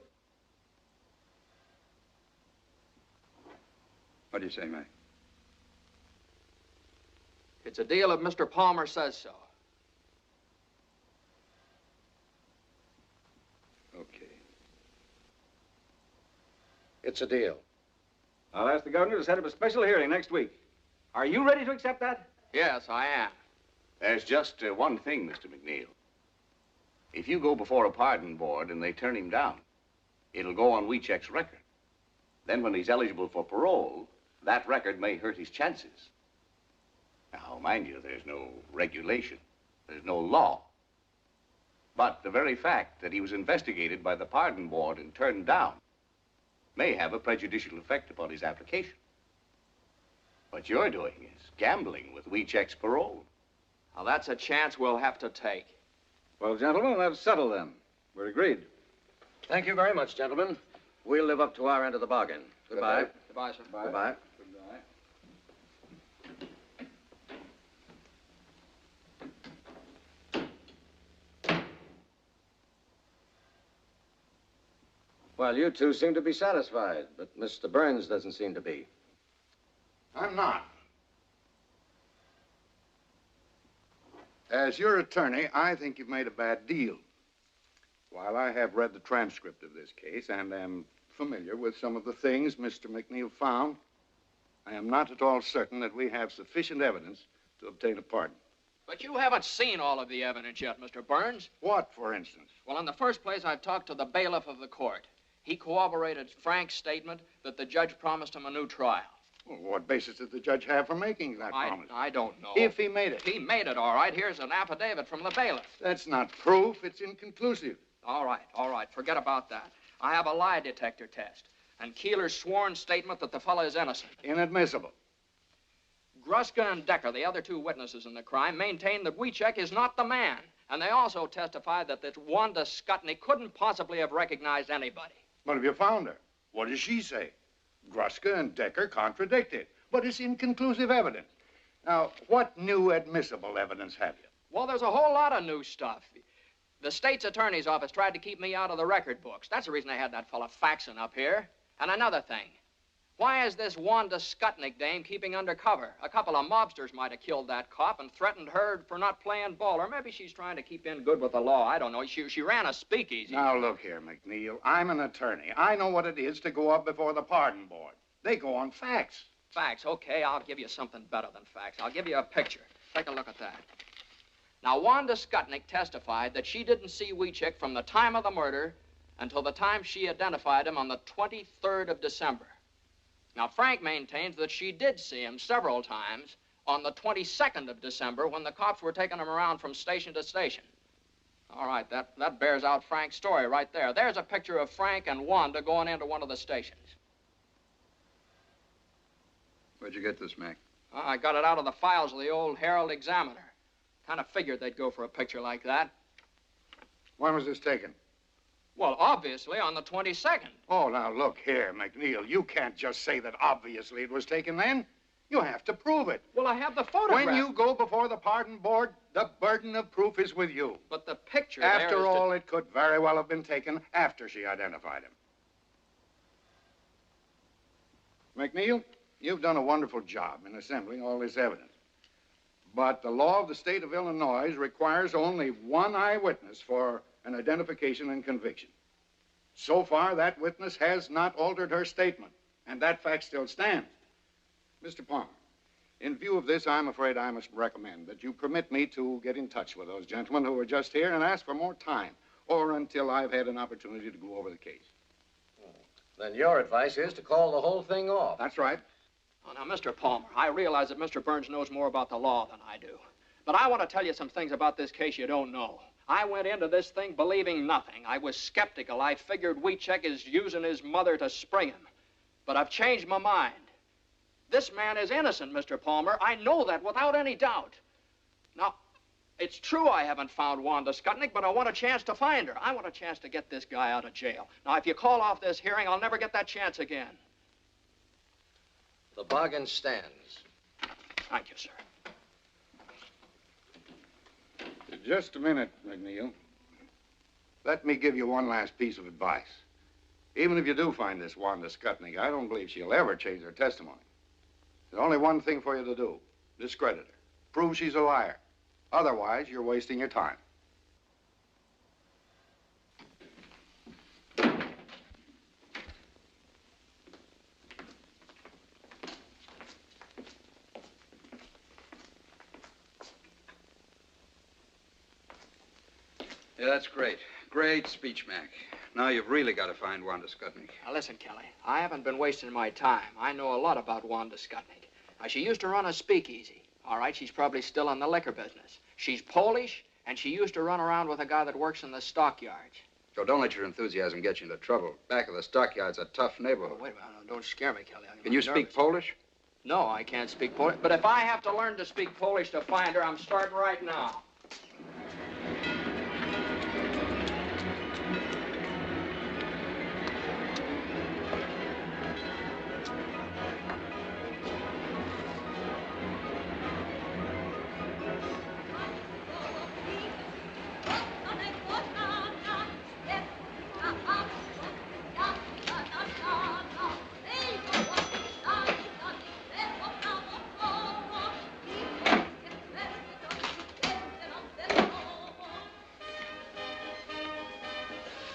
What do you say, Mac? It's a deal if Mr. Palmer says so. Okay. It's a deal. I'll ask the governor to set up a special hearing next week. Are you ready to accept that? Yes, I am. There's just one thing, Mr. McNeil. If you go before a pardon board and they turn him down, it'll go on Wiechek's record. Then when he's eligible for parole, that record may hurt his chances. Now, mind you, there's no regulation. There's no law. But the very fact that he was investigated by the pardon board and turned down may have a prejudicial effect upon his application. What you're doing is gambling with Wiechek's parole. Now, that's a chance we'll have to take. Well, gentlemen, let's settle then. We're agreed. Thank you very much, gentlemen. We'll live up to our end of the bargain. Goodbye. Goodbye, sir. Goodbye. Well, you two seem to be satisfied, but Mr. Burns doesn't seem to be. I'm not. As your attorney, I think you've made a bad deal. While I have read the transcript of this case and am familiar with some of the things Mr. McNeil found, I am not at all certain that we have sufficient evidence to obtain a pardon. But you haven't seen all of the evidence yet, Mr. Burns. What, for instance? Well, in the first place, I've talked to the bailiff of the court. He corroborated Frank's statement that the judge promised him a new trial. Well, what basis did the judge have for making that promise? I don't know. If he made it. He made it, all right. Here's an affidavit from the bailiff. That's not proof. It's inconclusive. All right. Forget about that. I have a lie detector test. And Keeler's sworn statement that the fellow is innocent. Inadmissible. Gruska and Decker, the other two witnesses in the crime, maintain that Wiechek is not the man. And they also testified that this Wanda Skutney couldn't possibly have recognized anybody. What have you found her? What does she say? Gruska and Decker contradict it, but it's inconclusive evidence. Now, what new admissible evidence have you? Well, there's a whole lot of new stuff. The state's attorney's office tried to keep me out of the record books. That's the reason I had that fella faxing up here. And another thing. Why is this Wanda Skutnik dame keeping undercover? A couple of mobsters might have killed that cop and threatened her for not playing ball. Or maybe she's trying to keep in good with the law. I don't know. She ran a speakeasy. Now, look here, McNeil. I'm an attorney. I know what it is to go up before the pardon board. They go on facts. Facts? Okay, I'll give you something better than facts. I'll give you a picture. Take a look at that. Now, Wanda Skutnik testified that she didn't see Wiechek from the time of the murder until the time she identified him on the 23rd of December. Now, Frank maintains that she did see him several times on the 22nd of December when the cops were taking him around from station to station. All right, that bears out Frank's story right there. There's a picture of Frank and Wanda going into one of the stations. Where'd you get this, Mac? I got it out of the files of the old Herald Examiner. Kind of figured they'd go for a picture like that. When was this taken? Well, obviously on the 22nd. Oh, now look here, McNeil. You can't just say that obviously it was taken then. You have to prove it. Well, I have the photograph. When you go before the pardon board, the burden of proof is with you. But the picture After all, it could very well have been taken after she identified him. McNeil, you've done a wonderful job in assembling all this evidence. But the law of the state of Illinois requires only one eyewitness for an identification and conviction. So far, that witness has not altered her statement, and that fact still stands. Mr. Palmer, in view of this, I'm afraid I must recommend that you permit me to get in touch with those gentlemen who were just here and ask for more time, or until I've had an opportunity to go over the case. Then your advice is to call the whole thing off. That's right. Oh, now, Mr. Palmer, I realize that Mr. Burns knows more about the law than I do. But I want to tell you some things about this case you don't know. I went into this thing believing nothing. I was skeptical. I figured Wiechek is using his mother to spring him. But I've changed my mind. This man is innocent, Mr. Palmer. I know that without any doubt. Now, it's true I haven't found Wanda Skutnik, but I want a chance to find her. I want a chance to get this guy out of jail. Now, if you call off this hearing, I'll never get that chance again. The bargain stands. Thank you, sir. Just a minute, McNeil. Let me give you one last piece of advice. Even if you do find this Wanda Skutnik, I don't believe she'll ever change her testimony. There's only one thing for you to do. Discredit her. Prove she's a liar. Otherwise, you're wasting your time. Yeah, that's great. Great speech, Mac. Now you've really got to find Wanda Skutnik. Now, listen, Kelly. I haven't been wasting my time. I know a lot about Wanda Skutnik. Now, she used to run a speakeasy. All right, she's probably still in the liquor business. She's Polish, and she used to run around with a guy that works in the stockyards. So don't let your enthusiasm get you into trouble. Back of the stockyard's a tough neighborhood. Oh, wait a minute. Don't scare me, Kelly. Can you speak Polish? No, I can't speak Polish. But if I have to learn to speak Polish to find her, I'm starting right now.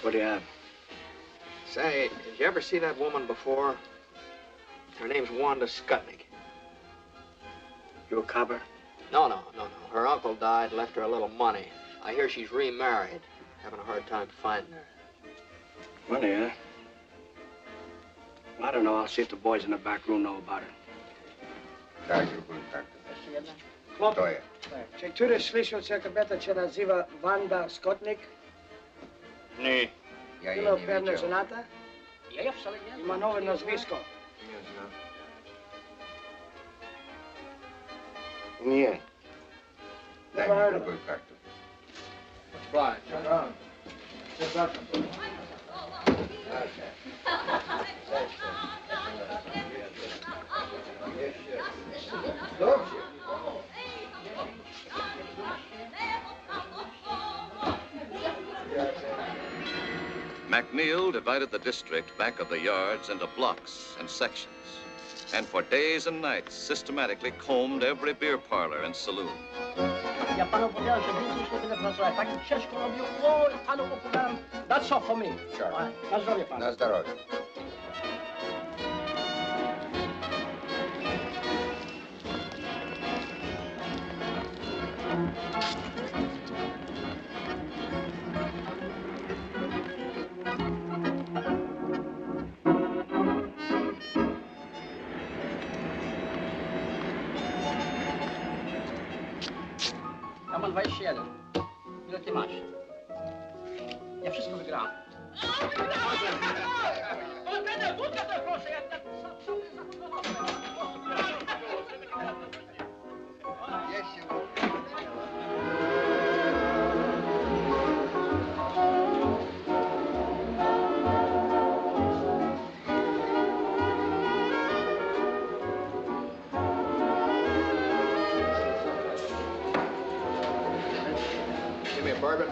What do you have? Say, did you ever see that woman before? Her name's Wanda Skutnik. You a copper? No. Her uncle died, left her a little money. I hear she's remarried. Having a hard time finding her. Money, huh? I don't know. I'll see if the boys in the back room know about it. Kto je? Czy któryś słyszał, że kobieta się nazywa Wanda Skutnik? Nie. Było pewnie żonata? Ja wcale nie. I ma nowe nazwisko. Nie. Never heard of her. Fly. Przepraszam. McNeil divided the district back of the yards into blocks and sections, and for days and nights systematically combed every beer parlor and saloon. Ja panu powiedziałem, że więcej się tyle pracować. Tak ciężko robił. O, panu opowiadam. That's all for me. Sure. Na zdrowie panu. Na zdrowie. Ja mam 21. Ile ty masz? Ja wszystko wygrałem. Give me a bourbon.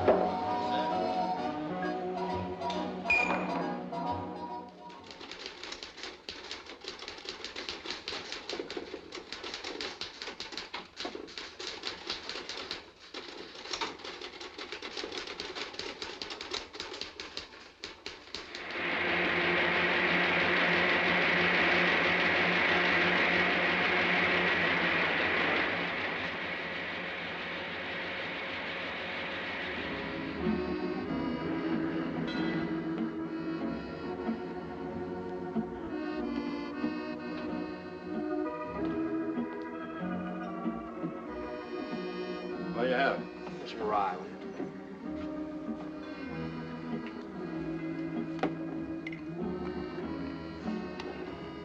have? Here's some rye.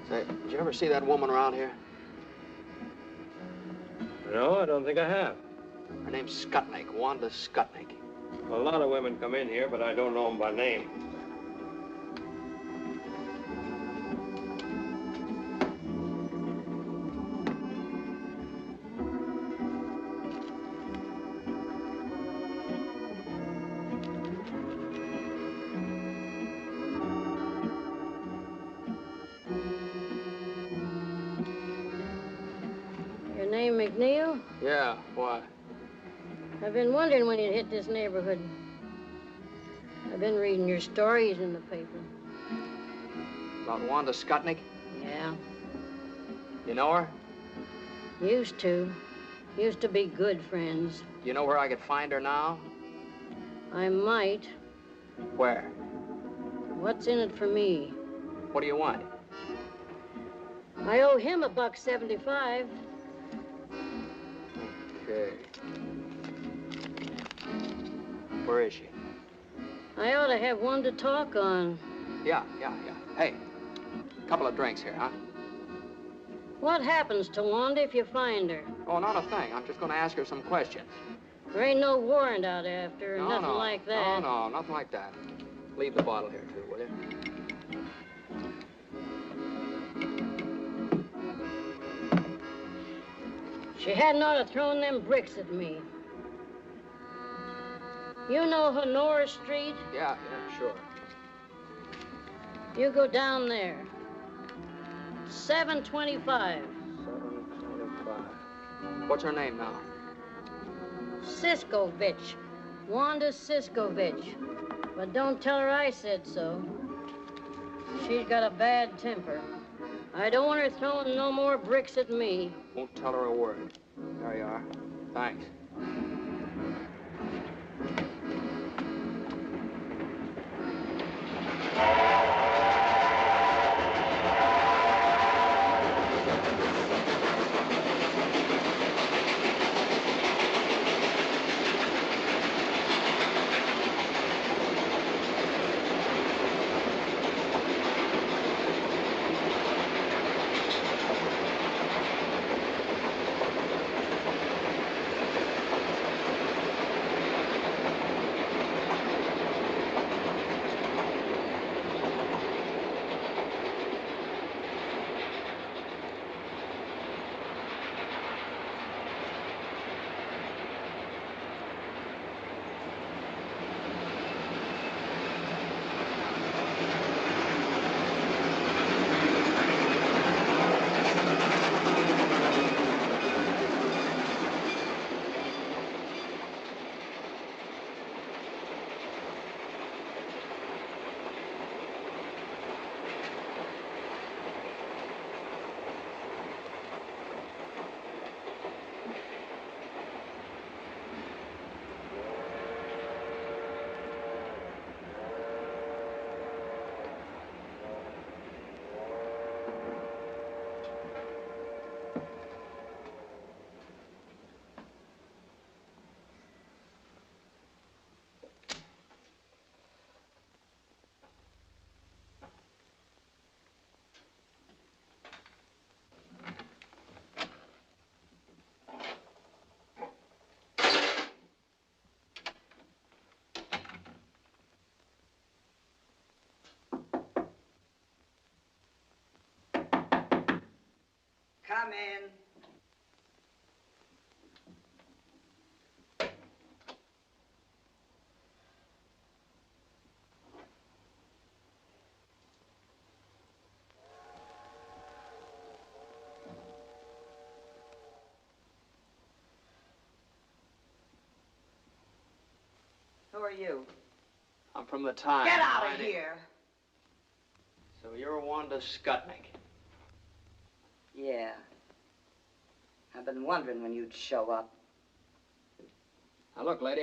Say, did you ever see that woman around here? No, I don't think I have. Her name's Skutnik, Wanda Skutnik. A lot of women come in here, but I don't know them by name. Your name McNeil? Yeah, why? I've been wondering when you'd hit this neighborhood. I've been reading your stories in the paper. About Wanda Skutnik? Yeah. You know her? Used to. Used to be good friends. Do you know where I could find her now? I might. Where? What's in it for me? What do you want? I owe him $1.75. Okay. Where is she? I ought to have one to talk on. Yeah. Hey, a couple of drinks here, huh? What happens to Wanda if you find her? Oh, not a thing. I'm just going to ask her some questions. There ain't no warrant out after her, No, nothing no. like that. No, nothing like that. Leave the bottle here, too, will you? She hadn't ought to thrown them bricks at me. You know Honora Street? Yeah, sure. You go down there. 725. 725. What's her name now? Siskovich. Wanda Siskovich. But don't tell her I said so. She's got a bad temper. I don't want her throwing no more bricks at me. Won't tell her a word. There you are. Thanks. Come in. Who are you? I'm from the Times. Get out of here. So you're Wanda Skutnik. Yeah. I've been wondering when you'd show up. Now, look, lady,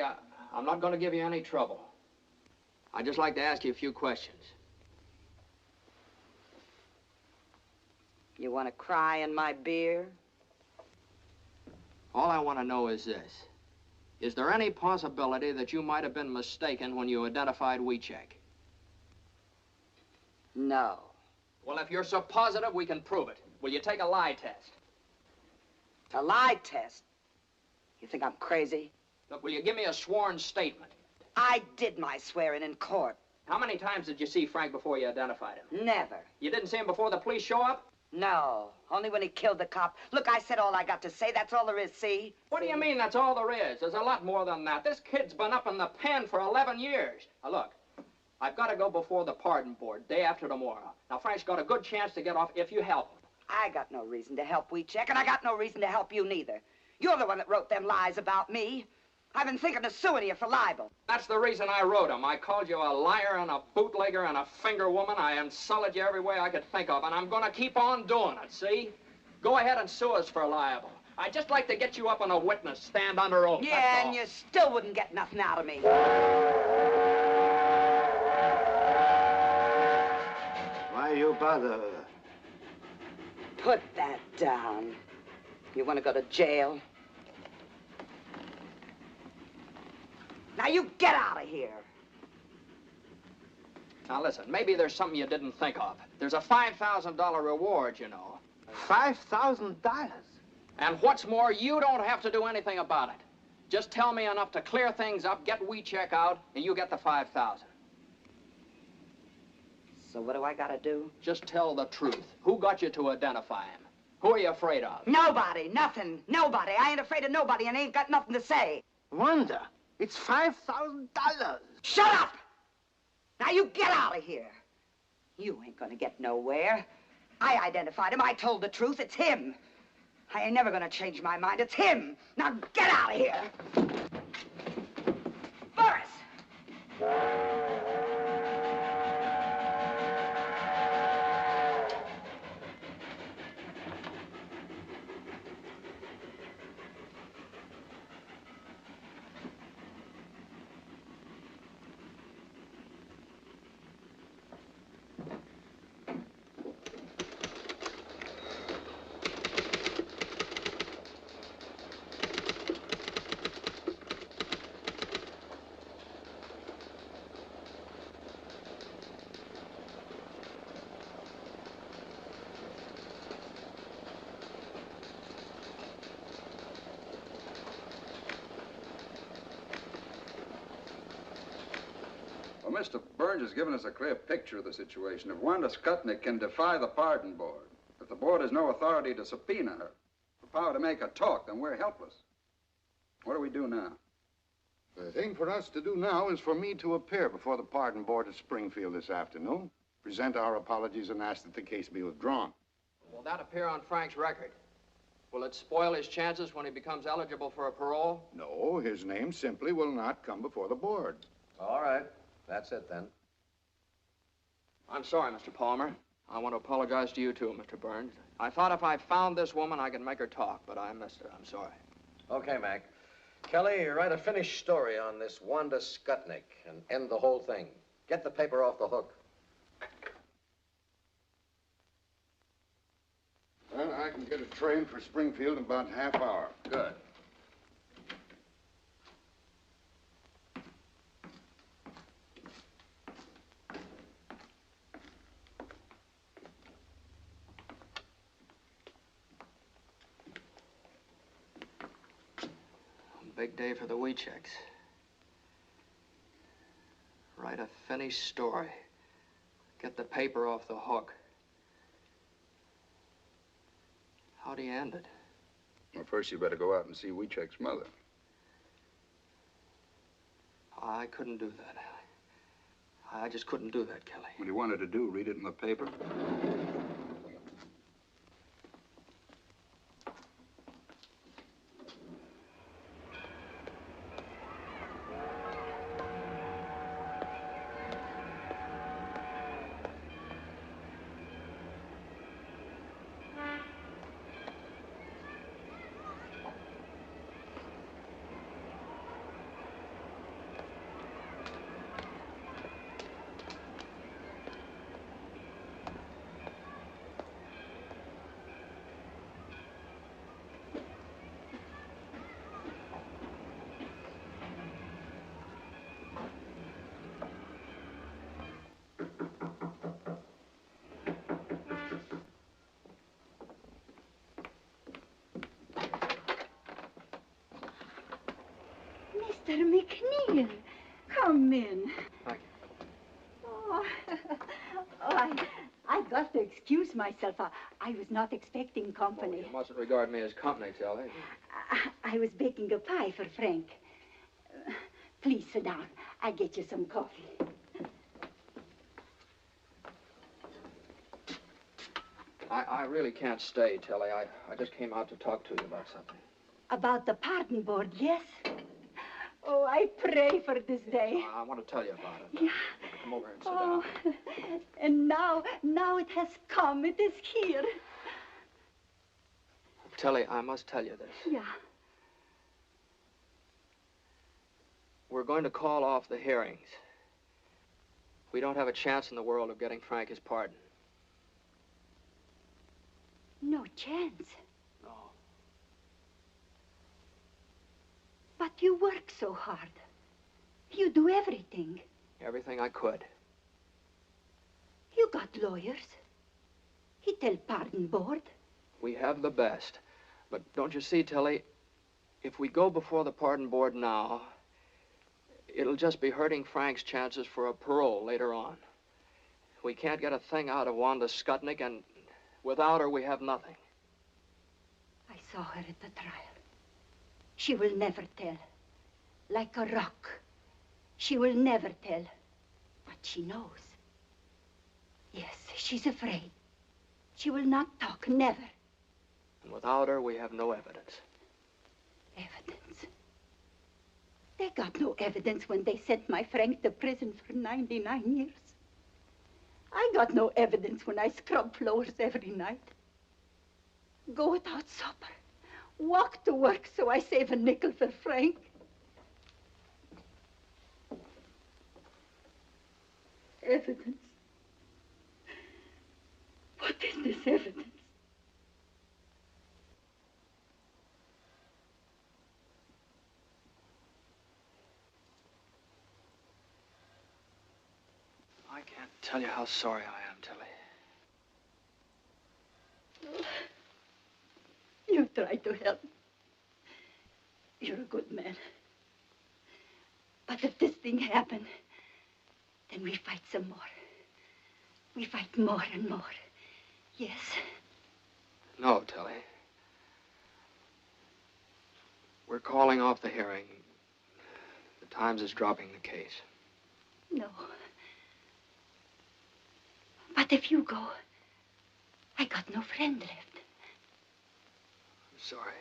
I'm not going to give you any trouble. I'd just like to ask you a few questions. You want to cry in my beer? All I want to know is this. Is there any possibility that you might have been mistaken when you identified Weechek? No. Well, if you're so positive, we can prove it. Will you take a lie test? A lie test? You think I'm crazy? Look, will you give me a sworn statement? I did my swearing in court. How many times did you see Frank before you identified him? Never. You didn't see him before the police show up? No, only when he killed the cop. Look, I said all I got to say. That's all there is, see? What do you mean that's all there is? There's a lot more than that. This kid's been up in the pen for 11 years. Now, look, I've got to go before the pardon board day after tomorrow. Now, Frank's got a good chance to get off if you help him. I got no reason to help Weechek, and I got no reason to help you neither. You're the one that wrote them lies about me. I've been thinking of suing you for libel. That's the reason I wrote them. I called you a liar and a bootlegger and a finger woman. I insulted you every way I could think of, and I'm going to keep on doing it, see? Go ahead and sue us for libel. I'd just like to get you up on a witness stand under oath. Yeah, and you still wouldn't get nothing out of me. Why you bother? Put that down. You want to go to jail? Now you get out of here. Now listen, maybe there's something you didn't think of. There's a $5,000 reward, you know. $5,000? And what's more, you don't have to do anything about it. Just tell me enough to clear things up, get Weechek out, and you get the $5,000. So what do I gotta do? Just tell the truth. Who got you to identify him? Who are you afraid of? Nobody, nothing, nobody. I ain't afraid of nobody and ain't got nothing to say. Wonder. It's $5,000. Shut up! Now you get out of here. You ain't gonna get nowhere. I identified him. I told the truth. It's him. I ain't never gonna change my mind. It's him. Now get out of here. Boris! Well, Mr. Burns has given us a clear picture of the situation. If Wanda Skutnik can defy the pardon board, if the board has no authority to subpoena her, the power to make her talk, then we're helpless. What do we do now? The thing for us to do now is for me to appear before the pardon board at Springfield this afternoon, present our apologies, and ask that the case be withdrawn. Will that appear on Frank's record? Will it spoil his chances when he becomes eligible for a parole? No, his name simply will not come before the board. All right. That's it, then. I'm sorry, Mr. Palmer. I want to apologize to you, too, Mr. Burns. I thought if I found this woman, I could make her talk, but I missed her. I'm sorry. Okay, Mac. Kelly, write a finished story on this Wanda Skutnik and end the whole thing. Get the paper off the hook. Well, I can get a train for Springfield in about half hour. Good. Big day for the Weecheks. Write a finished story. Get the paper off the hook. How do you end it? Well, first you better go out and see Weechek's mother. I couldn't do that. I just couldn't do that, Kelly. What do you want her to do? Read it in the paper? McNeil, come in. Thank Oh, I got to excuse myself. I was not expecting company. You mustn't regard me as company, Tilly. I was baking a pie for Frank. Please sit down. I'll get you some coffee. I really can't stay, Tilly. I just came out to talk to you about something. About the pardon board, yes? Oh, I pray for this day. I want to tell you about it. Yeah. Come over and sit Oh, down. and now it has come. It is here. Tilly, I must tell you this. Yeah. We're going to call off the hearings. We don't have a chance in the world of getting Frank his pardon. No chance. No. But you work so hard. You do everything. Everything I could. You got lawyers. He tell pardon board. We have the best. But don't you see, Tilly, if we go before the pardon board now, it'll just be hurting Frank's chances for a parole later on. We can't get a thing out of Wanda Skutnik, and without her, we have nothing. I saw her at the trial. She will never tell. Like a rock. She will never tell. But she knows. Yes, she's afraid. She will not talk, never. And without her, we have no evidence. Evidence? They got no evidence when they sent my Frank to prison for 99 years. I got no evidence when I scrub floors every night. Go without supper. Walk to work so I save a nickel for Frank. Evidence? What is this evidence? I can't tell you how sorry I am, Tilly. You try to help. You're a good man. But if this thing happened, then we fight some more. We fight more and more. Yes? No, Tilly. We're calling off the hearing. The Times is dropping the case. No. But if you go, I got no friend left. I'm sorry.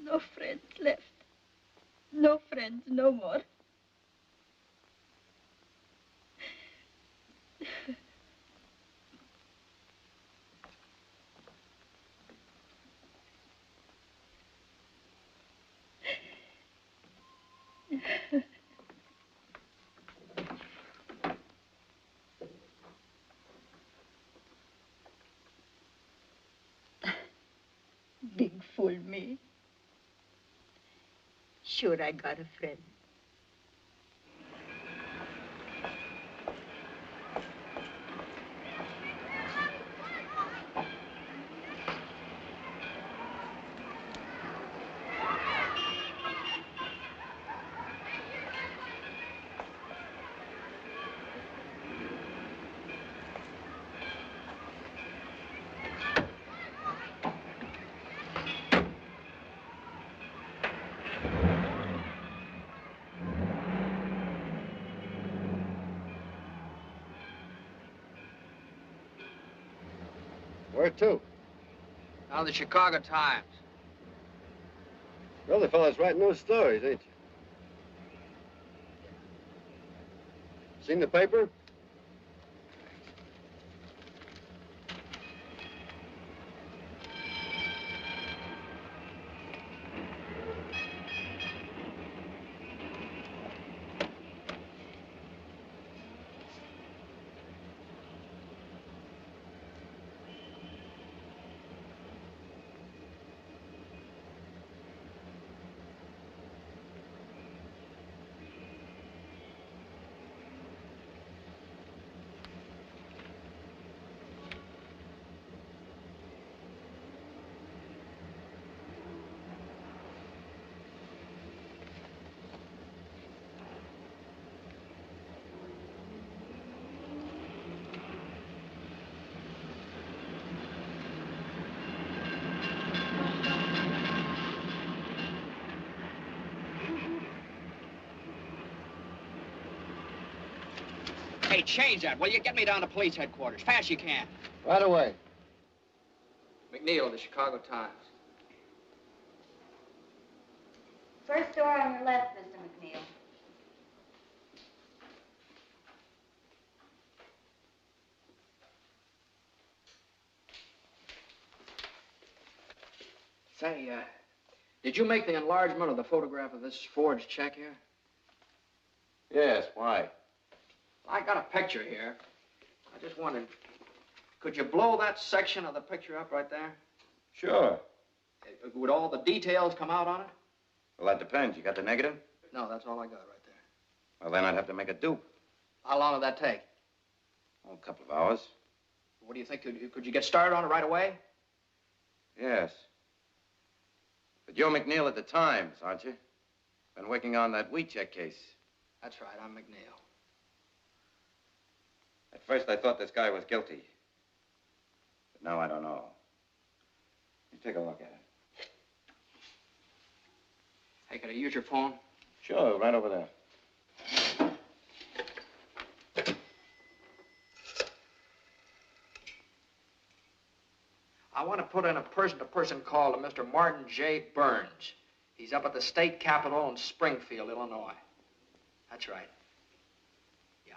No friends left. No friends no more. Big fool me. Sure, I got a friend. Where to? Out of the Chicago Times. Well, the fellow's writing those stories, ain't you? Seen the paper? Hey, change that. Will you get me down to police headquarters? Fast you can. Right away. McNeil of the Chicago Times. First door on your left, Mr. McNeil. Say, did you make the enlargement of the photograph of this forged check here? Yes, why? I got a picture here. I just wondered, could you blow that section of the picture up right there? Sure. Would all the details come out on it? Well, that depends. You got the negative? No, that's all I got right there. Well, then I'd have to make a dupe. How long would that take? Oh, a couple of hours. What do you think? Could you get started on it right away? Yes. But you're McNeil at the Times, aren't you? Been working on that wheat check case. That's right, I'm McNeil. At first, I thought this guy was guilty. But now I don't know. You take a look at it. Hey, could I use your phone? Sure, right over there. I want to put in a person-to-person call to Mr. Martin J. Burns. He's up at the state capitol in Springfield, Illinois. That's right. Yeah.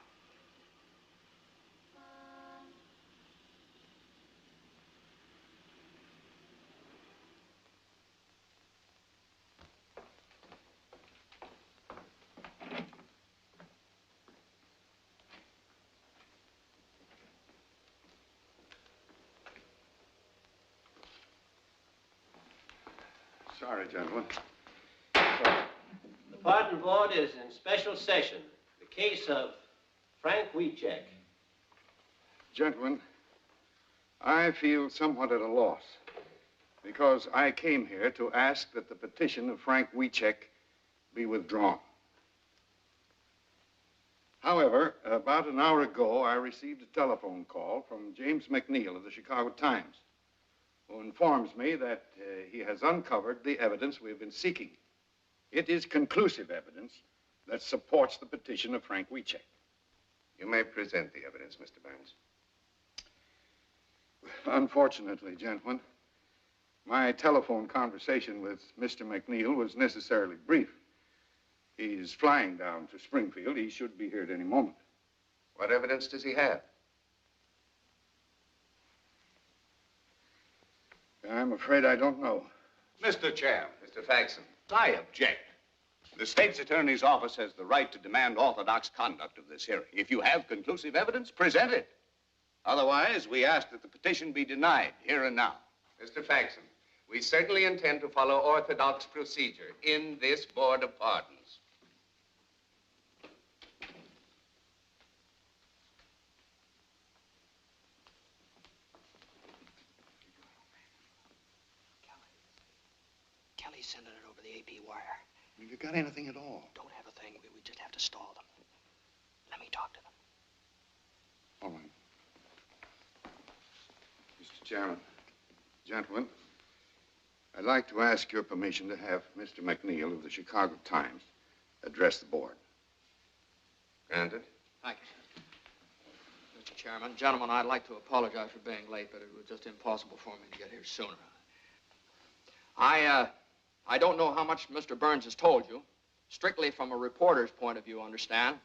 Sorry, gentlemen. The pardon board is in special session. The case of Frank Wieczek. Gentlemen, I feel somewhat at a loss because I came here to ask that the petition of Frank Wieczek be withdrawn. However, about an hour ago, I received a telephone call from James McNeil of the Chicago Times, who informs me that he has uncovered the evidence we've been seeking. It is conclusive evidence that supports the petition of Frank Wieczek. You may present the evidence, Mr. Burns. Unfortunately, gentlemen, my telephone conversation with Mr. McNeil was necessarily brief. He's flying down to Springfield. He should be here at any moment. What evidence does he have? I'm afraid I don't know. Mr. Chair. Mr. Faxon. I object. The state's attorney's office has the right to demand orthodox conduct of this hearing. If you have conclusive evidence, present it. Otherwise, we ask that the petition be denied here and now. Mr. Faxon, we certainly intend to follow orthodox procedure in this Board of Pardons. Kelly's sending it over the AP wire. Have you got anything at all? Don't have a thing. We just have to stall them. Let me talk to them. All right. Mr. Chairman, gentlemen, I'd like to ask your permission to have Mr. McNeil of the Chicago Times address the board. Granted. Thank you, Mr. Chairman. Gentlemen, I'd like to apologize for being late, but it was just impossible for me to get here sooner. I don't know how much Mr. Burns has told you. Strictly from a reporter's point of view, understand.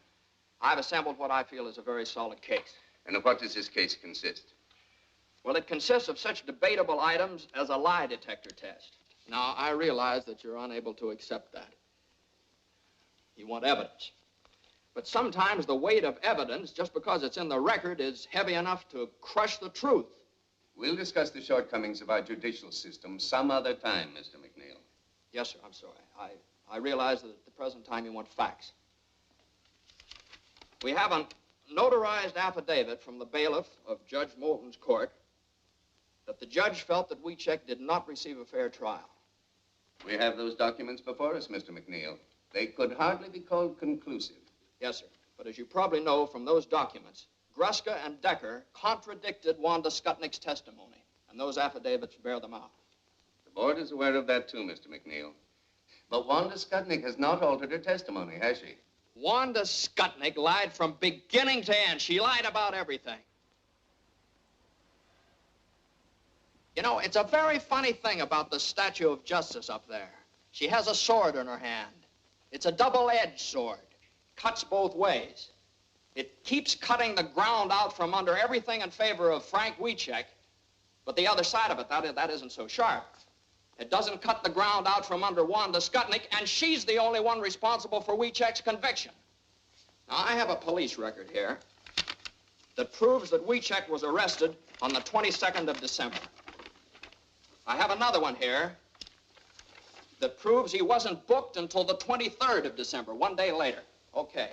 I've assembled what I feel is a very solid case. And of what does this case consist? Well, it consists of such debatable items as a lie detector test. Now, I realize that you're unable to accept that. You want evidence. But sometimes the weight of evidence, just because it's in the record, is heavy enough to crush the truth. We'll discuss the shortcomings of our judicial system some other time, Mr. McNeil. Yes, sir, I'm sorry. I realize that at the present time you want facts. We have a notarized affidavit from the bailiff of Judge Moulton's court that the judge felt that Wieczek did not receive a fair trial. We have those documents before us, Mr. McNeil. They could hardly be called conclusive. Yes, sir. But as you probably know from those documents, Gruska and Decker contradicted Wanda Skutnik's testimony, and those affidavits bear them out. The board is aware of that, too, Mr. McNeil. But Wanda Skutnik has not altered her testimony, has she? Wanda Skutnik lied from beginning to end. She lied about everything. You know, it's a very funny thing about the statue of Justice up there. She has a sword in her hand. It's a double-edged sword. Cuts both ways. It keeps cutting the ground out from under everything in favor of Frank Wiecek, but the other side of it, that isn't so sharp. It doesn't cut the ground out from under Wanda Skutnik, and she's the only one responsible for Wiecek's conviction. Now, I have a police record here that proves that Wiecek was arrested on the 22nd of December. I have another one here that proves he wasn't booked until the 23rd of December, 1 day later. Okay.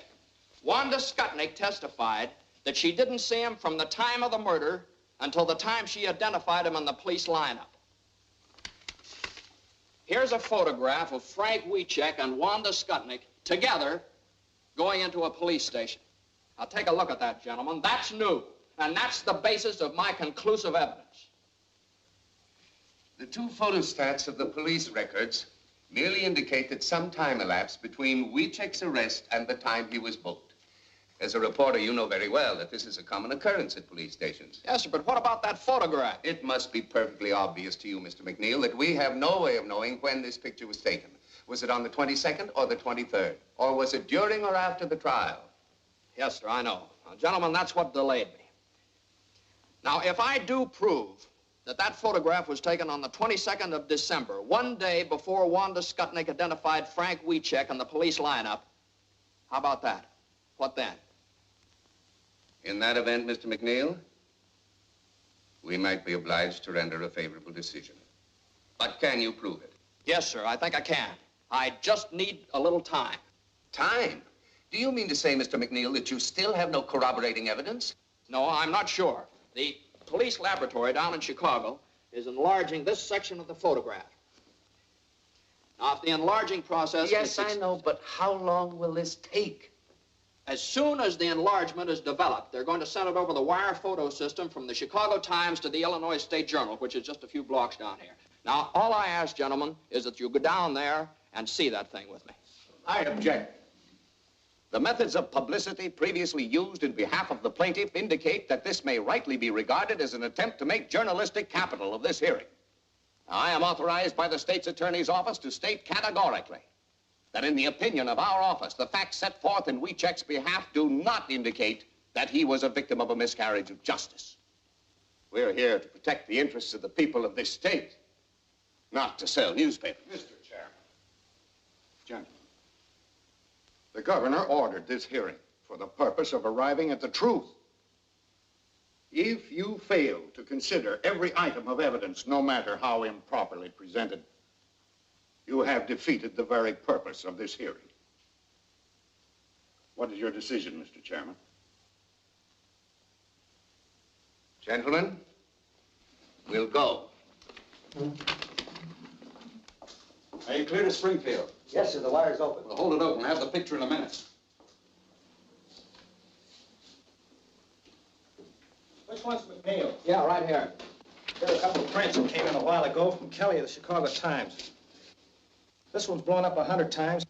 Wanda Skutnik testified that she didn't see him from the time of the murder until the time she identified him in the police lineup. Here's a photograph of Frank Wiecek and Wanda Skutnik together going into a police station. Now, take a look at that, gentlemen. That's new, and that's the basis of my conclusive evidence. The two photostats of the police records merely indicate that some time elapsed between Wiecek's arrest and the time he was booked. As a reporter, you know very well that this is a common occurrence at police stations. Yes, sir, but what about that photograph? It must be perfectly obvious to you, Mr. McNeil, that we have no way of knowing when this picture was taken. Was it on the 22nd or the 23rd? Or was it during or after the trial? Yes, sir, I know. Now, gentlemen, that's what delayed me. Now, if I do prove that that photograph was taken on the 22nd of December, 1 day before Wanda Skutnik identified Frank Wiecek in the police lineup, how about that? What then? In that event, Mr. McNeil, we might be obliged to render a favorable decision. But can you prove it? Yes, sir, I think I can. I just need a little time. Time? Do you mean to say, Mr. McNeil, that you still have no corroborating evidence? No, I'm not sure. The police laboratory down in Chicago is enlarging this section of the photograph. Now, if the enlarging process... Yes, I know, but how long will this take? As soon as the enlargement is developed, they're going to send it over the wire photo system from the Chicago Times to the Illinois State Journal, which is just a few blocks down here. Now, all I ask, gentlemen, is that you go down there and see that thing with me. I object. The methods of publicity previously used in behalf of the plaintiff indicate that this may rightly be regarded as an attempt to make journalistic capital of this hearing. Now, I am authorized by the state's attorney's office to state categorically that in the opinion of our office, the facts set forth in Wiecek's behalf do not indicate that he was a victim of a miscarriage of justice. We're here to protect the interests of the people of this state, not to sell newspapers. Mr. Chairman. Gentlemen, the governor ordered this hearing for the purpose of arriving at the truth. If you fail to consider every item of evidence, no matter how improperly presented, you have defeated the very purpose of this hearing. What is your decision, Mr. Chairman? Gentlemen, we'll go. Are you clear to Springfield? Yes, sir, the wire's open. Well, hold it open. I'll have the picture in a minute. Which one's McNeil? Yeah, right here. There are a couple of prints that came in a while ago from Kelly of the Chicago Times. This one's blown up 100 times.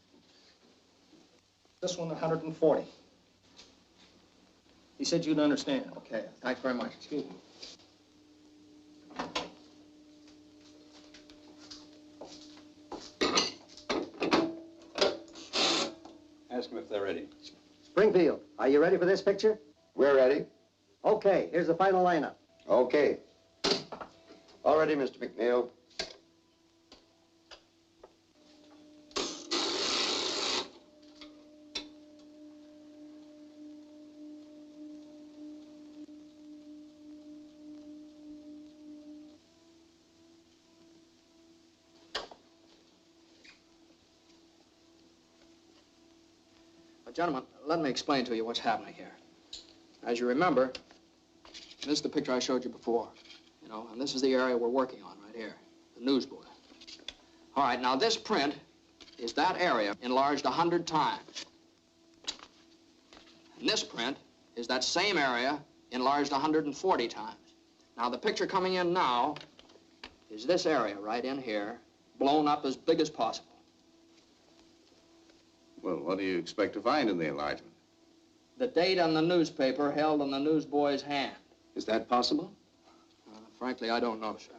This one 140. He said you'd understand. Okay, thanks very much. Excuse me. Ask them if they're ready. Springfield, are you ready for this picture? We're ready. Okay, here's the final lineup. Okay. All ready, Mr. McNeil. Gentlemen, let me explain to you what's happening here. As you remember, this is the picture I showed you before, you know, and this is the area we're working on right here, the newsboard. All right, now this print is that area enlarged 100 times. And this print is that same area enlarged 140 times. Now, the picture coming in now is this area right in here, blown up as big as possible. Well, what do you expect to find in the enlargement? The date on the newspaper held in the newsboy's hand. Is that possible? Frankly, I don't know, sir.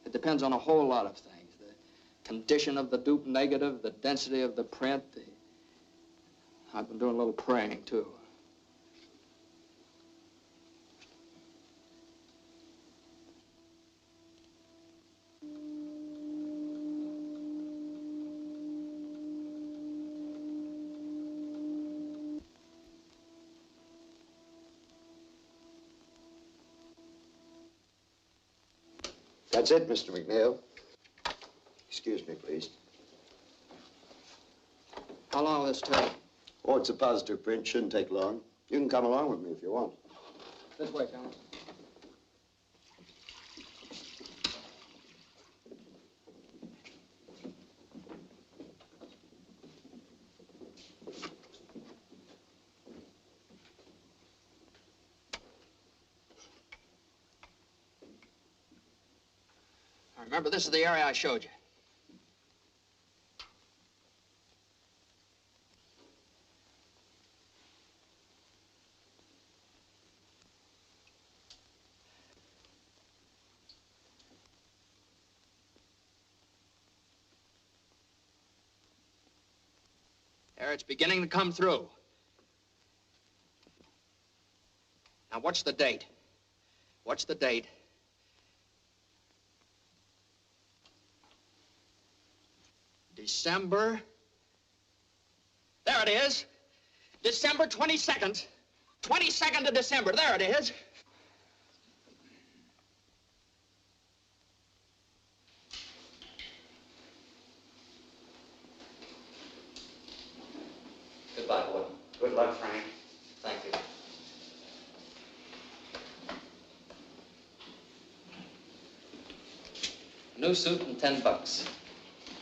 It depends on a whole lot of things. The condition of the dupe negative, the density of the print, I've been doing a little praying, too. That's it, Mr. McNeil. Excuse me, please. How long will this take? Oh, it's a positive print. Shouldn't take long. You can come along with me if you want. This way, Colonel. Remember, this is the area I showed you. There, it's beginning to come through. Now, what's the date? What's the date? December. There it is. December 22nd. 22nd of December. There it is. Goodbye, boy. Good luck, Frank. Thank you. New suit and $10.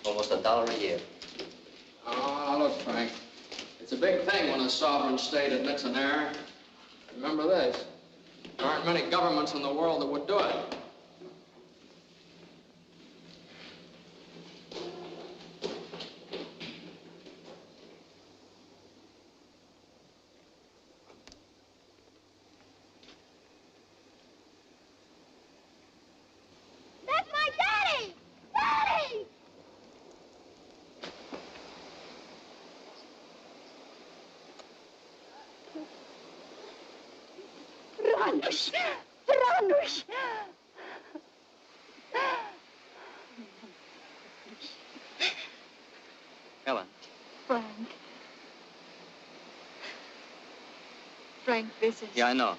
Almost $1 a year. Oh, look, Frank. It's a big thing when a sovereign state admits an error. Remember this. There aren't many governments in the world that would do it. That's my daddy! Daddy! Franuś! Franuś! Helen. Frank. Frank, this is... Yeah, I know.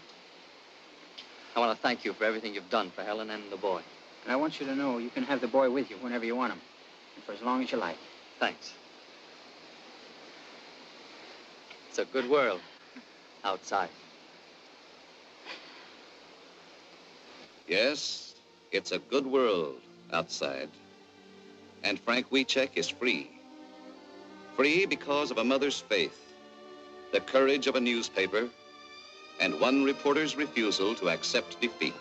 I want to thank you for everything you've done for Helen and the boy. And I want you to know you can have the boy with you whenever you want him, and for as long as you like. Thanks. It's a good world outside. Yes, it's a good world outside. And Frank Wiecek is free. Free because of a mother's faith, the courage of a newspaper, and one reporter's refusal to accept defeat.